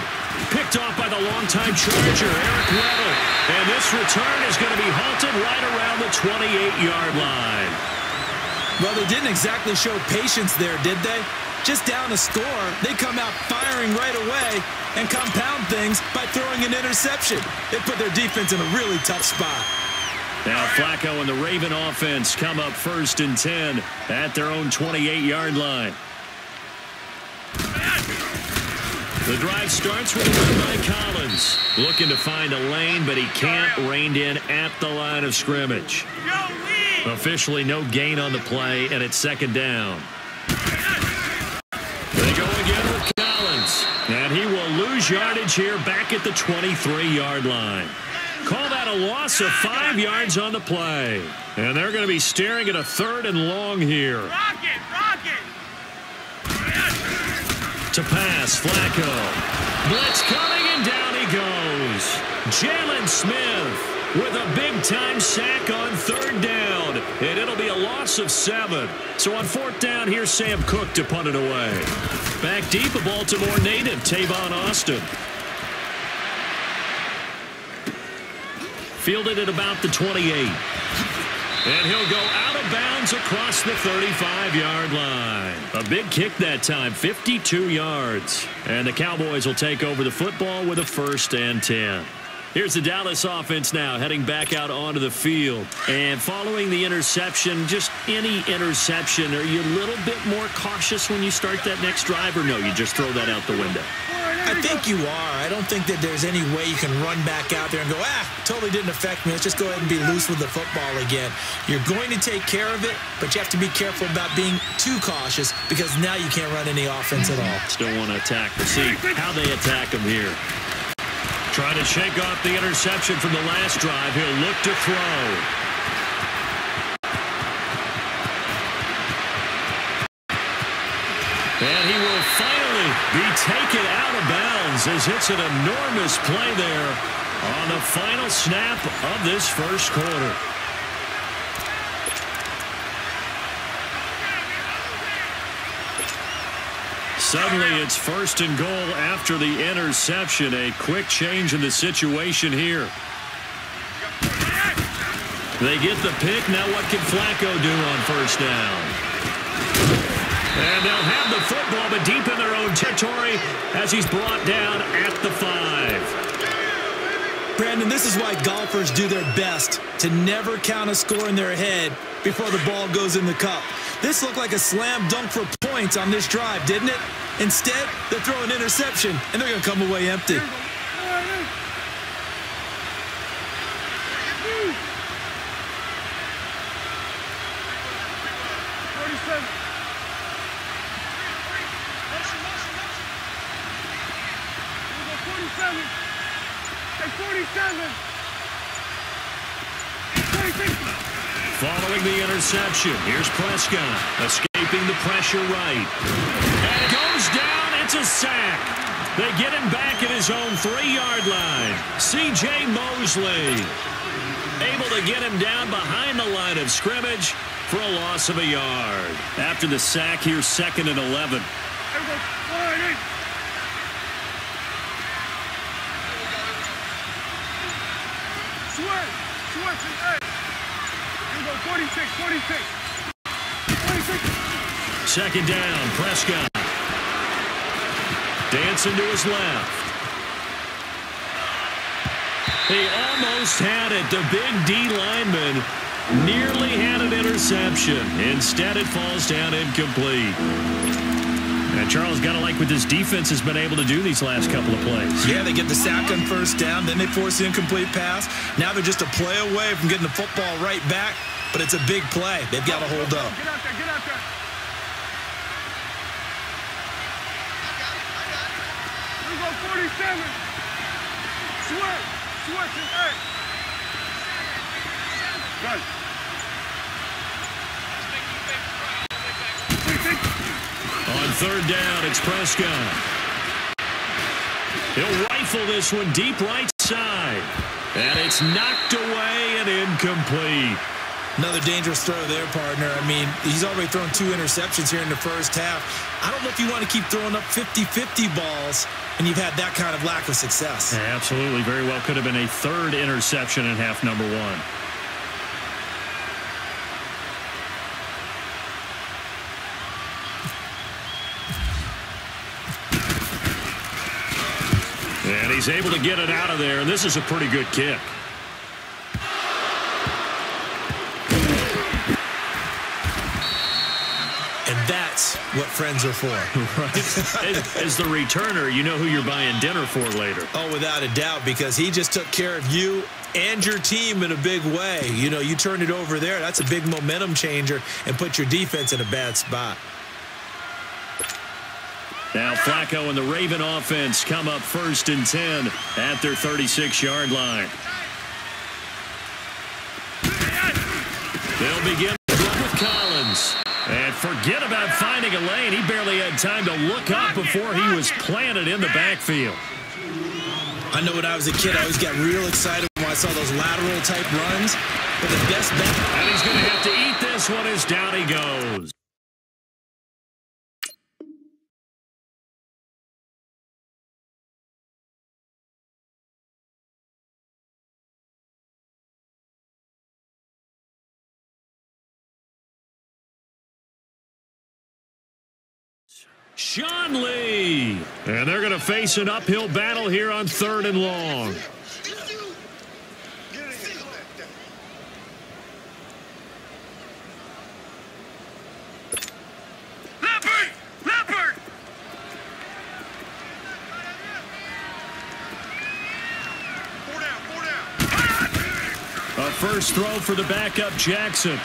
Picked off by the longtime Charger, Eric Weddle. And this return is going to be halted right around the 28-yard line. Well, they didn't exactly show patience there, did they? Just down a score, they come out firing right away and compound things by throwing an interception. It put their defense in a really tough spot. Now Flacco and the Raven offense come up 1st and 10 at their own 28-yard line. The drive starts with a run by Collins. Looking to find a lane, but he can't. Reined in at the line of scrimmage. Officially no gain on the play, and it's second down. They go again with Collins. And he will lose yardage here back at the 23-yard line. Call that a loss of 5 yards on the play. And they're going to be staring at a 3rd and long here. Rocket! To pass, Flacco. Blitz coming, and down he goes. Jalen Smith with a big-time sack on 3rd down. And it'll be a loss of 7. So on 4th down, here's Sam Cook to punt it away. Back deep, a Baltimore native, Tavon Austin. Fielded at about the 28. And he'll go out of bounds across the 35-yard line. A big kick that time, 52 yards. And the Cowboys will take over the football with a 1st and 10. Here's the Dallas offense now heading back out onto the field. And following the interception, just any interception, are you a little bit more cautious when you start that next drive, or no, you just throw that out the window? I think you are. I don't think that there's any way you can run back out there and go, totally didn't affect me. Let's just go ahead and be loose with the football again. You're going to take care of it, but you have to be careful about being too cautious because now you can't run any offense at all. Still want to attack. We'll see how they attack him here. Trying to shake off the interception from the last drive. He'll look to throw. And he will finally be taken out of bounds wins as it's an enormous play there on the final snap of this first quarter. Suddenly, it's 1st and goal after the interception. A quick change in the situation here. They get the pick. Now what can Flacco do on 1st down? And they'll have the football, but deep in their own territory as he's brought down at the 5. Brandon, this is why golfers do their best to never count a score in their head before the ball goes in the cup. This looked like a slam dunk for points on this drive, didn't it? Instead, they throw an interception, and they're going to come away empty. Following the interception, here's Prescott, escaping the pressure right. And it goes down, it's a sack. They get him back at his own 3-yard line. C.J. Mosley able to get him down behind the line of scrimmage for a loss of a yard. After the sack, here's 2nd and 11. Second down, Prescott. Dancing to his left. He almost had it. The big D lineman nearly had an interception. Instead, it falls down incomplete. And Charles, got to like what this defense has been able to do these last couple of plays. Yeah, they get the sack on 1st down, then they force the incomplete pass. Now they're just a play away from getting the football right back, but it's a big play. They've got to hold up. Get out there, get out there. We go 47. Switch is 8. Good. On 3rd down, it's Prescott. He'll rifle this one deep right side. And it's knocked away and incomplete. Another dangerous throw there, partner. I mean, he's already thrown 2 interceptions here in the first half. I don't know if you want to keep throwing up 50-50 balls and you've had that kind of lack of success. Yeah, absolutely. Very well could have been a 3rd interception in half number 1. And he's able to get it out of there, and this is a pretty good kick. And that's what friends are for. Right. As the returner, you know who you're buying dinner for later. Oh, without a doubt, because he just took care of you and your team in a big way. You know, you turned it over there. That's a big momentum changer and put your defense in a bad spot. Now Flacco and the Raven offense come up 1st and 10 at their 36-yard line. They'll begin with Collins. And forget about finding a lane. He barely had time to look up before he was planted in the backfield. I know when I was a kid, I always got real excited when I saw those lateral-type runs. But the best bet... And he's going to have to eat this one as down he goes. Sean Lee. And they're going to face an uphill battle here on 3rd and long. Leopard! Four down. A first throw for the backup Jackson.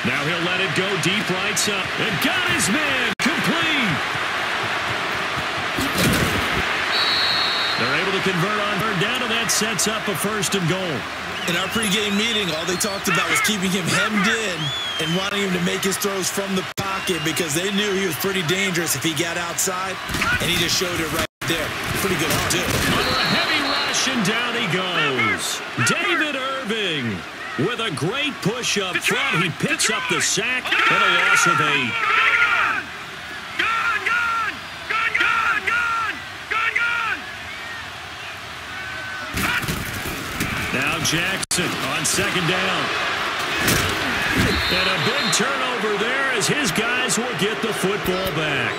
Now he'll let it go deep right side. And got his man. Complete. They're able to convert on third down, and that sets up a 1st and goal. In our pregame meeting, all they talked about was keeping him hemmed in and wanting him to make his throws from the pocket because they knew he was pretty dangerous if he got outside, and he just showed it right there. Pretty good arm, too. Under a heavy rush, and down he goes. David Irving with a great push up front. He picks up the sack and a loss of 8. Now Jackson on second down. And a big turnover there as his guys will get the football back.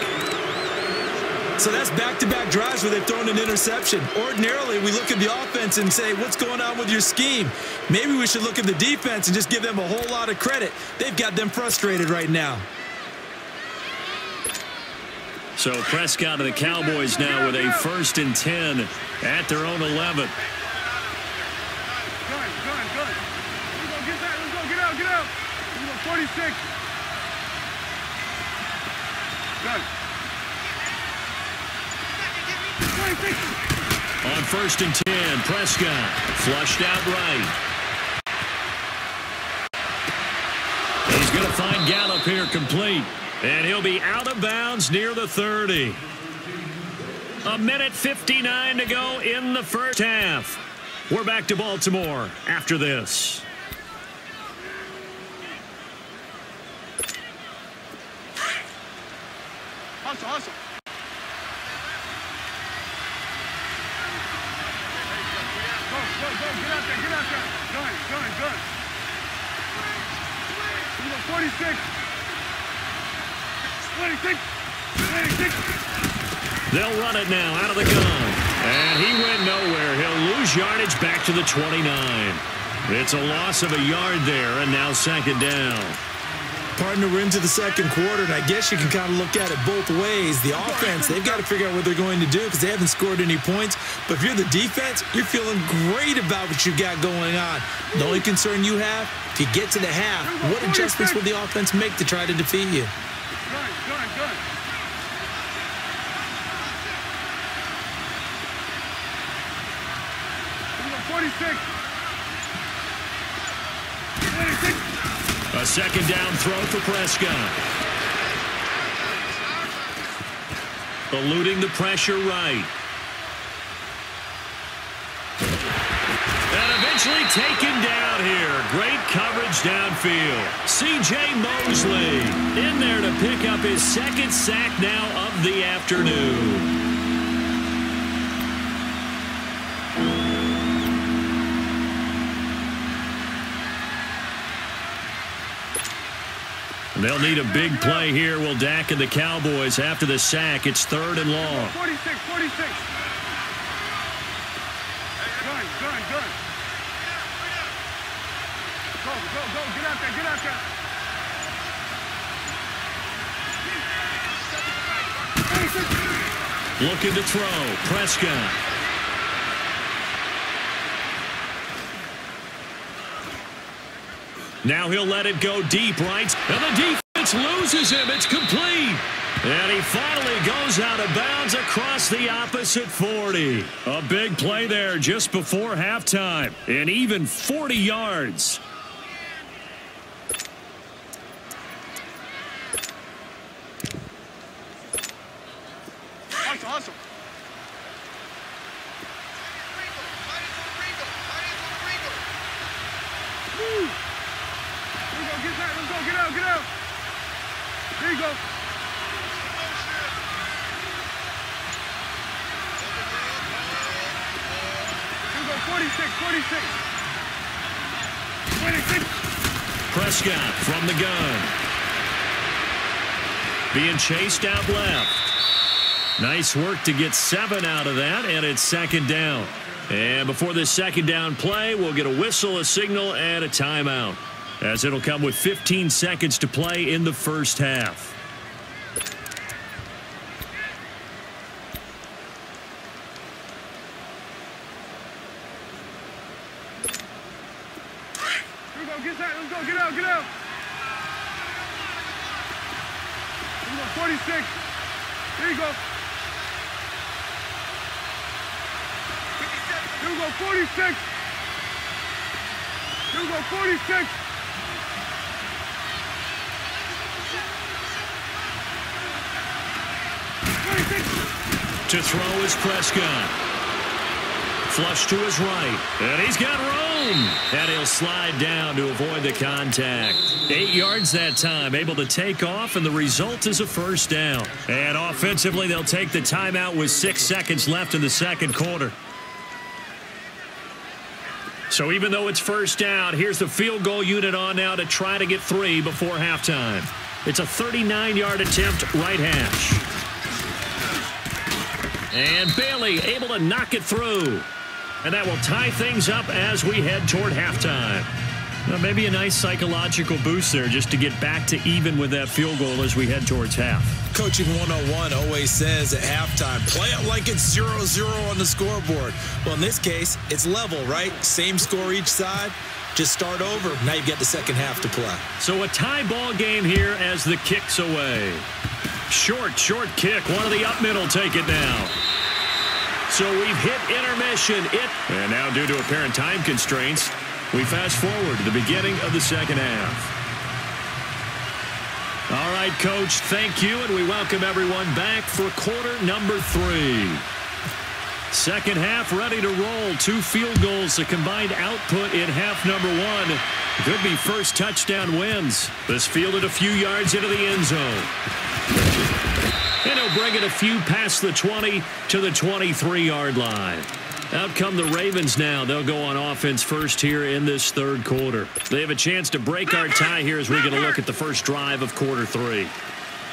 So that's back-to-back drives where they've thrown an interception. Ordinarily, we look at the offense and say, what's going on with your scheme? Maybe we should look at the defense and just give them a whole lot of credit. They've got them frustrated right now. So Prescott and the Cowboys now with a 1st and 10 at their own 11. Get out. 46. Done. 26. On 1st and 10, Prescott flushed out right. He's going to find Gallup here complete. And he'll be out of bounds near the 30. 1:59 to go in the first half. We're back to Baltimore after this. Hustle. Go. Get out there. Gun. 46. 26. They'll run it now out of the gun. And he went nowhere. He'll lose yardage back to the 29. It's a loss of a yard there, and now 2nd down. Partner, we're into the second quarter, and I guess you can kind of look at it both ways. The offense, they've got to figure out what they're going to do because they haven't scored any points. But if you're the defense, you're feeling great about what you got going on. The only concern you have, if you get to the half, what adjustments will the offense make to try to defeat you? Gun. 46. 26. A 2nd down throw for Prescott. Eluding the pressure right. And eventually taken down here. Great coverage downfield. C.J. Mosley in there to pick up his 2nd sack now of the afternoon. They'll need a big play here. Will Dak and the Cowboys after the sack. It's 3rd and long. 46. Gun. Go. Get out there. 26. Looking to throw. Prescott. Now he'll let it go deep right. And the defense loses him. It's complete. And he finally goes out of bounds across the opposite 40. A big play there just before halftime. And even 40 yards. Hustle. Woo! Get out. There you go. Here we go, 46. 26. Prescott from the gun. Being chased out left. Nice work to get 7 out of that, and it's 2nd down. And before this 2nd down play, we'll get a whistle, a signal, and a timeout, as it'll come with 15 seconds to play in the first half. Here we go, get out. Let's go, get out. Here we go, 46. Here you go. Here we go, 46. Here we go, 46. To throw is Prescott. Flush to his right. And he's got room. And he'll slide down to avoid the contact. 8 yards that time. Able to take off, and the result is a first down. And offensively, they'll take the timeout with 6 seconds left in the second quarter. So even though it's first down, here's the field goal unit on now to try to get 3 before halftime. It's a 39-yard attempt, right hash. And Bailey able to knock it through. And that will tie things up as we head toward halftime. Well, maybe a nice psychological boost there just to get back to even with that field goal as we head towards half. Coaching 101 always says at halftime, play it like it's 0-0 on the scoreboard. Well, in this case, it's level, right? Same score each side. Just start over. Now you get the second half to play. So a tie ball game here as the kick's away. Short kick. One of the up middle take it now. So we've hit intermission. And now due to apparent time constraints, we fast forward to the beginning of the second half. All right, Coach, thank you, and we welcome everyone back for quarter number 3. Second half ready to roll. 2 field goals, the combined output in half number 1. Could be first touchdown wins. This fielded a few yards into the end zone. And he'll bring it a few past the 20 to the 23-yard line. Out come the Ravens now. They'll go on offense first here in this third quarter. They have a chance to break our tie here as we get a look at the first drive of quarter 3.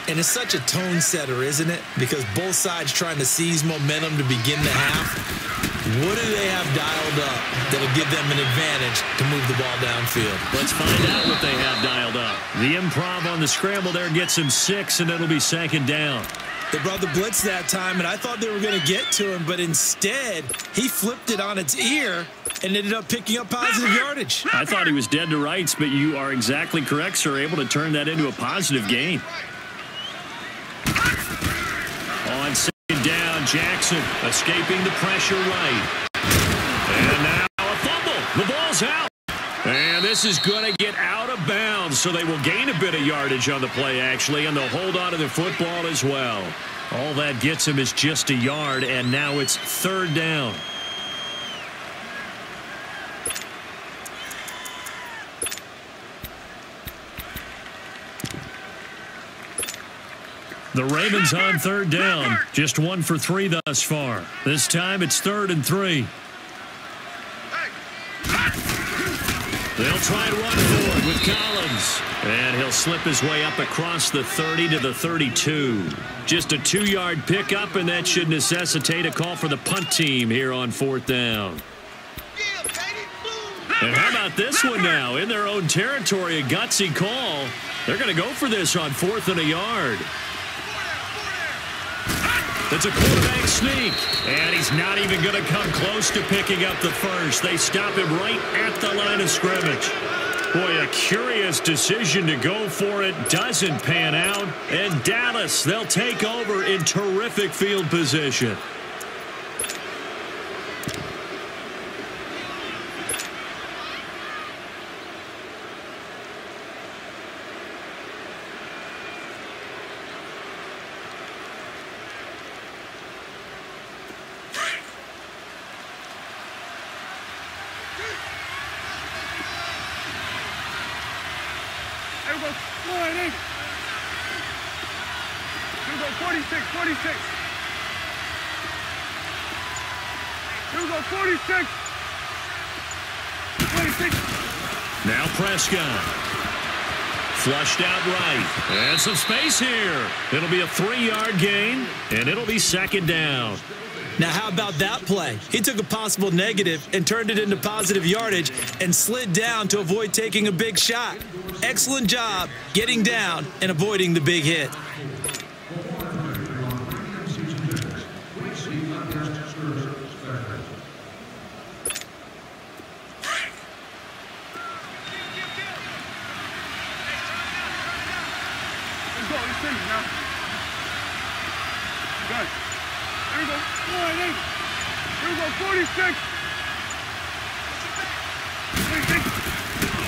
And it's such a tone setter, isn't it? Because both sides trying to seize momentum to begin the half. What do they have dialed up that'll give them an advantage to move the ball downfield? Let's find out what they have dialed up. The improv on the scramble there gets him 6, and it'll be second down. They brought the blitz that time, and I thought they were going to get to him, but instead, he flipped it on its ear and ended up picking up positive yardage. I thought he was dead to rights, but you are exactly correct, sir. Able to turn that into a positive gain. On second down, Jackson escaping the pressure right. And now a fumble. The ball's out. And this is going to get out of bounds, so they will gain a bit of yardage on the play, actually, and they'll hold on to the football as well. All that gets him is just a yard, and now it's third down. The Ravens on third down, just 1 for 3 thus far. This time it's 3rd and 3. They'll try to run forward with Collins. And he'll slip his way up across the 30 to the 32. Just a 2-yard pickup, and that should necessitate a call for the punt team here on 4th down. And how about this one now? In their own territory, a gutsy call. They're going to go for this on 4th and a yard. It's a quarterback sneak, and he's not even going to come close to picking up the first. They stop him right at the line of scrimmage. Boy, a curious decision to go for it. Doesn't pan out. And Dallas, they'll take over in terrific field position. Now Prescott. Flushed out right. And some space here. It'll be a 3-yard gain, and it'll be second down. Now, how about that play? He took a possible negative and turned it into positive yardage and slid down to avoid taking a big shot. Excellent job getting down and avoiding the big hit.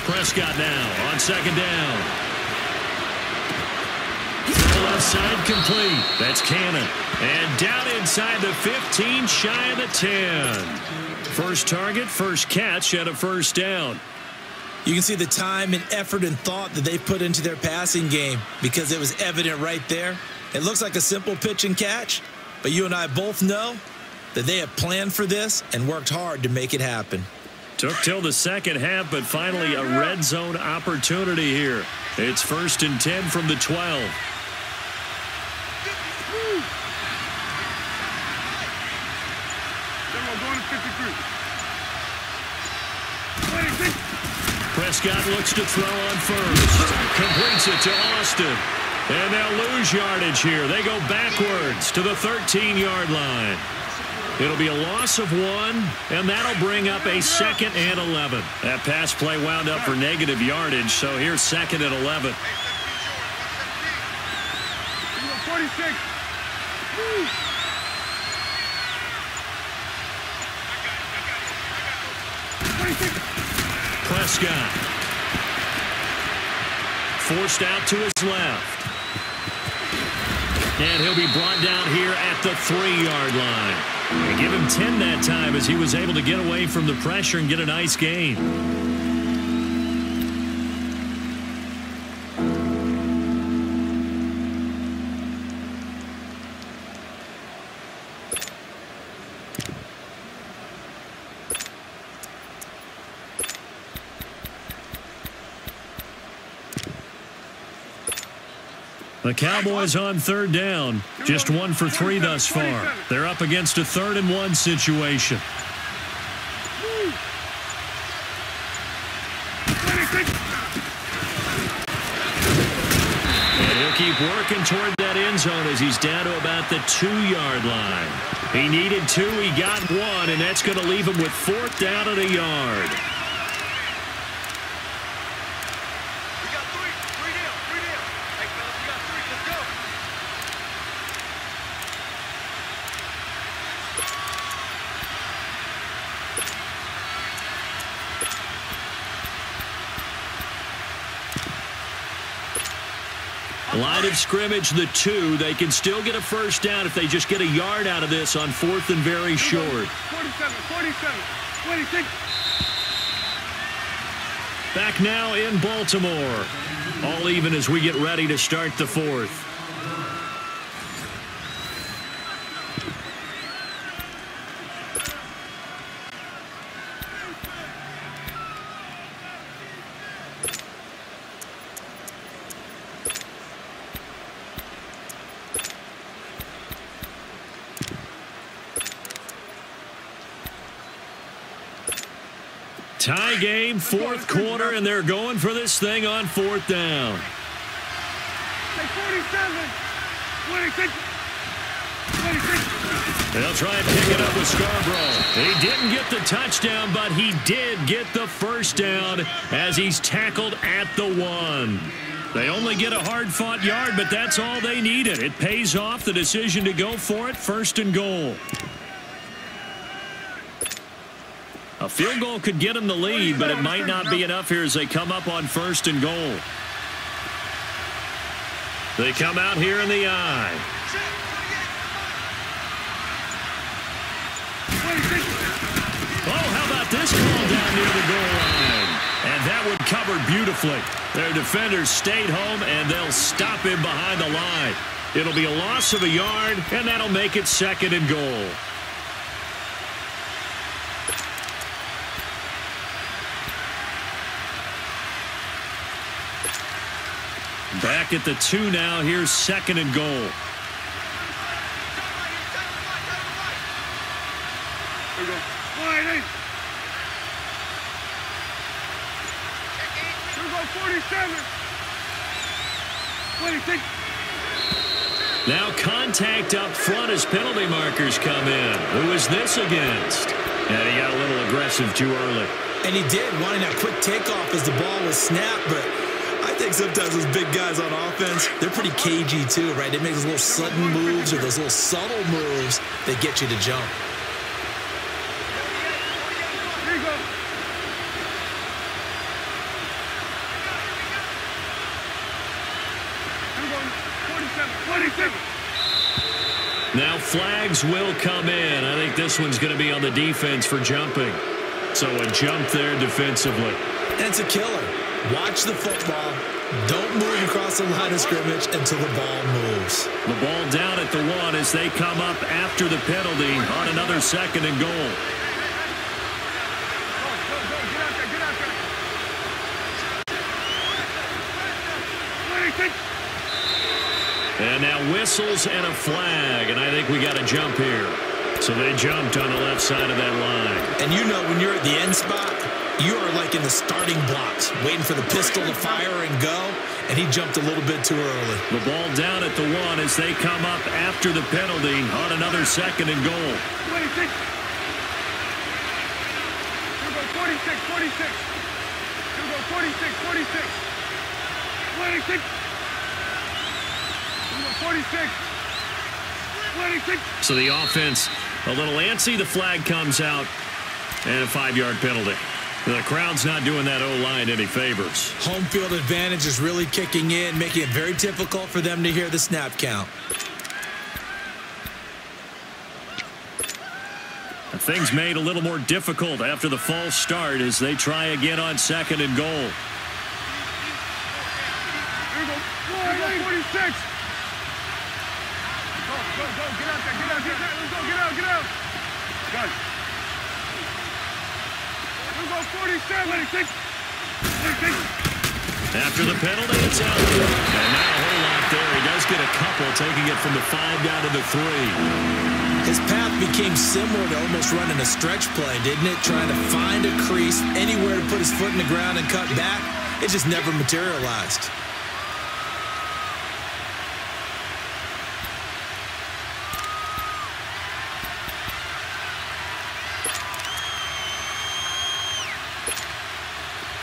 Prescott now on second down. Outside complete. That's Cannon. And down inside the 15, shy of the 10. First target, first catch, and a first down. You can see the time and effort and thought that they put into their passing game because it was evident right there. It looks like a simple pitch and catch, but you and I both know that they have planned for this and worked hard to make it happen. Took till the second half, but finally a red zone opportunity here. It's 1st and 10 from the 12. Prescott looks to throw on first. Completes it to Austin. And they'll lose yardage here. They go backwards to the 13-yard line. It'll be a loss of 1, and that'll bring up a 2nd and 11. That pass play wound up for negative yardage, so here's 2nd and 11. 46. Prescott. Forced out to his left. And he'll be brought down here at the 3-yard line. They give him 10 that time as he was able to get away from the pressure and get a nice gain. The Cowboys on 3rd down. Just 1 for 3 thus far. They're up against a 3rd and 1 situation. And he'll keep working toward that end zone as he's down to about the 2-yard line. He needed 2, he got 1, and that's going to leave him with 4th down and a yard. Line of scrimmage, the 2. They can still get a first down if they just get a yard out of this on 4th and very short. 47, 26. Back now in Baltimore. All even as we get ready to start the 4th. Tie game, 4th quarter, and they're going for this thing on 4th down. 47, 26. They'll try and pick it up with Scarborough. He didn't get the touchdown, but he did get the first down as he's tackled at the 1. They only get a hard-fought yard, but that's all they needed. It pays off the decision to go for it, 1st and goal. A field goal could get him the lead, but it might not be enough here as they come up on 1st and goal. They come out here in the eye. Oh, how about this call down near the goal line? And that one covered beautifully. Their defenders stayed home, and they'll stop him behind the line. It'll be a loss of a yard, and that'll make it 2nd and goal. Back at the 2 now. Here's 2nd and goal. Here we go. Wide 8. Here we go, 47. 26. Now contact up front as penalty markers come in. Who is this against? And he got a little aggressive too early. And he did, wanting that quick takeoff as the ball was snapped, but I think sometimes those big guys on offense, they're pretty cagey too, right? They make those little sudden moves or those little subtle moves that get you to jump. Here you go. Here we go. 47. Now flags will come in. I think this one's going to be on the defense for jumping. So a jump there defensively. That's a killer. Watch the football. Don't move across the line of scrimmage until the ball moves. The ball down at the 1 as they come up after the penalty on another 2nd and goal. And now whistles and a flag, and I think we got a jump here. So they jumped on the left side of that line. And you know when you're at the end spot, you are like in the starting blocks, waiting for the pistol to fire and go, and he jumped a little bit too early. The ball down at the 1 as they come up after the penalty on another 2nd and goal. 26. 46. 46. 26. 46. So the offense a little antsy. The flag comes out and a 5-yard penalty. The crowd's not doing that O-line any favors. Home field advantage is really kicking in, making it very difficult for them to hear the snap count. And things made a little more difficult after the false start as they try again on 2nd and goal. Here we go. 46. Go, get out there, let's go, get out. Good. Here we go, 47. 46. After the penalty, it's out. And not a whole lot there. He does get a couple, taking it from the 5 down to the 3. His path became similar to almost running a stretch play, didn't it? Trying to find a crease, anywhere to put his foot in the ground and cut back. It just never materialized.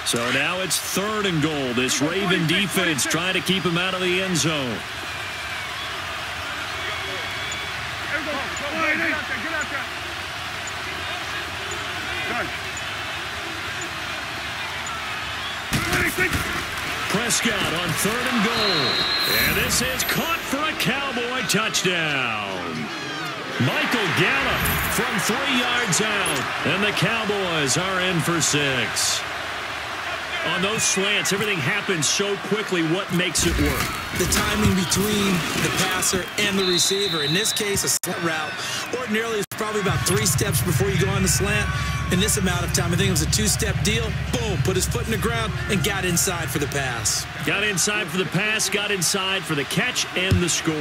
So now it's 3rd and goal. This Raven defense trying to keep him out of the end zone. Prescott on 3rd and goal. And this is caught for a Cowboy touchdown. Michael Gallup from 3 yards out. And the Cowboys are in for 6. On those slants, everything happens so quickly. What makes it work? The timing between the passer and the receiver. In this case, a slant route. Ordinarily, it's probably about 3 steps before you go on the slant. In this amount of time, I think it was a 2-step deal. Boom, put his foot in the ground and got inside for the pass. Got inside for the pass, got inside for the catch and the score.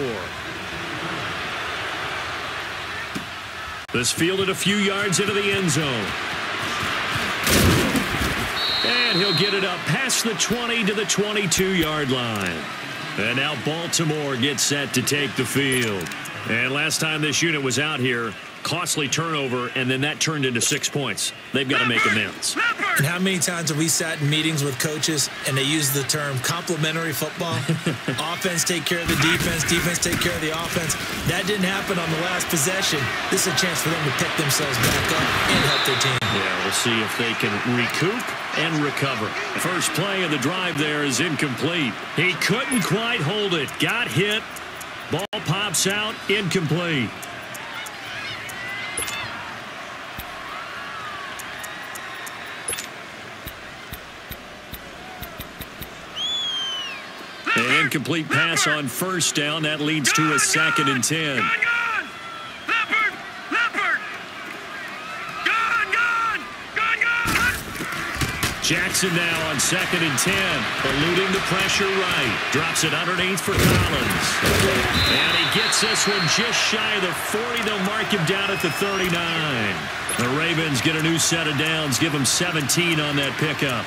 This fielded a few yards into the end zone. And he'll get it up past the 20 to the 22-yard line. And now Baltimore gets set to take the field. And last time this unit was out here, costly turnover, and then that turned into 6 points. They've got to make amends. And how many times have we sat in meetings with coaches and they use the term complementary football? Offense take care of the defense, defense take care of the offense. That didn't happen on the last possession. This is a chance for them to pick themselves back up and help their team. Yeah, we'll see if they can recoup and recover. First play of the drive there is incomplete. He couldn't quite hold it. Got hit. Ball pops out. Incomplete. An incomplete pass on 1st down. That leads to a 2nd and 10. Jackson now on 2nd and 10. Eluding the pressure right. Drops it underneath for Collins. And he gets this one just shy of the 40. They'll mark him down at the 39. The Ravens get a new set of downs. Give him 17 on that pickup.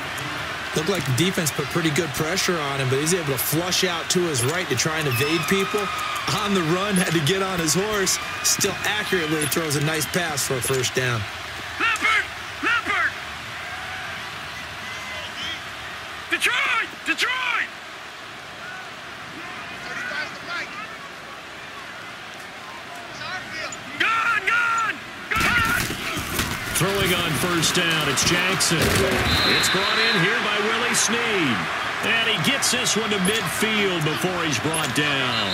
Looked like the defense put pretty good pressure on him, but he's able to flush out to his right to try and evade people. On the run, had to get on his horse. Still accurately throws a nice pass for a 1st down. Detroit! Gone! Throwing on 1st down, it's Jackson. It's brought in here by Willie Snead. And he gets this one to midfield before he's brought down.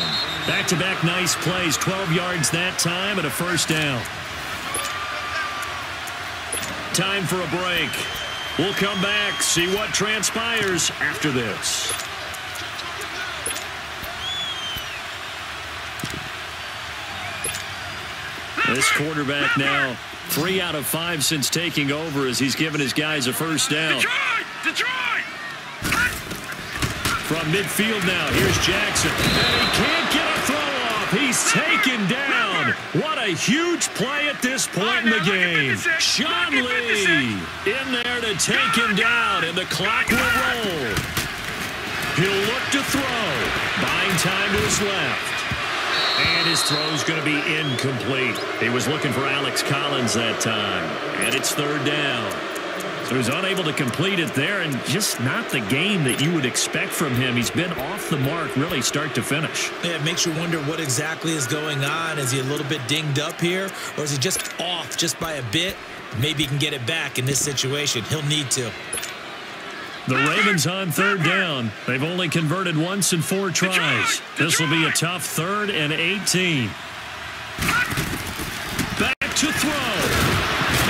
Back-to-back nice plays, 12 yards that time and a first down. Time for a break. We'll come back, see what transpires after this. This quarterback now 3 out of 5 since taking over as he's given his guys a first down. Detroit! From midfield now, here's Jackson. And he can't get a throw off. He's taken down. What a huge play at this point in the game. Sean Lee in there to take him down, and the clock will roll. He'll look to throw. Buying time to his left. And his throw's going to be incomplete. He was looking for Alex Collins that time. And it's third down. So he's unable to complete it there, and just not the game that you would expect from him. He's been off the mark really start to finish. Yeah, it makes you wonder what exactly is going on. Is he a little bit dinged up here, or is he just off just by a bit? Maybe he can get it back in this situation. He'll need to. The Ravens on third down. They've only converted once in 4 tries. This will be a tough 3rd and 18. Back to throw.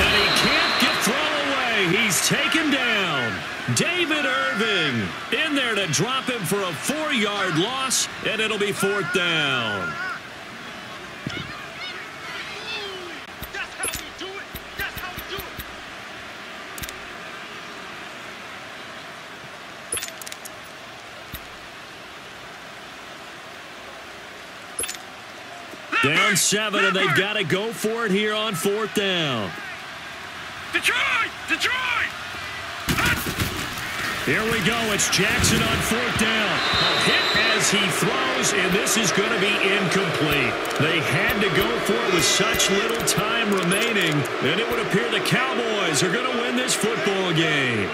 And he can't get thrown away. He's taken down. David Irving in there to drop him for a 4-yard loss, and it'll be 4th down. Down 7, and they've got to go for it here on 4th down. Detroit! Here we go. It's Jackson on 4th down. A hit as he throws, and this is going to be incomplete. They had to go for it with such little time remaining, and it would appear the Cowboys are going to win this football game.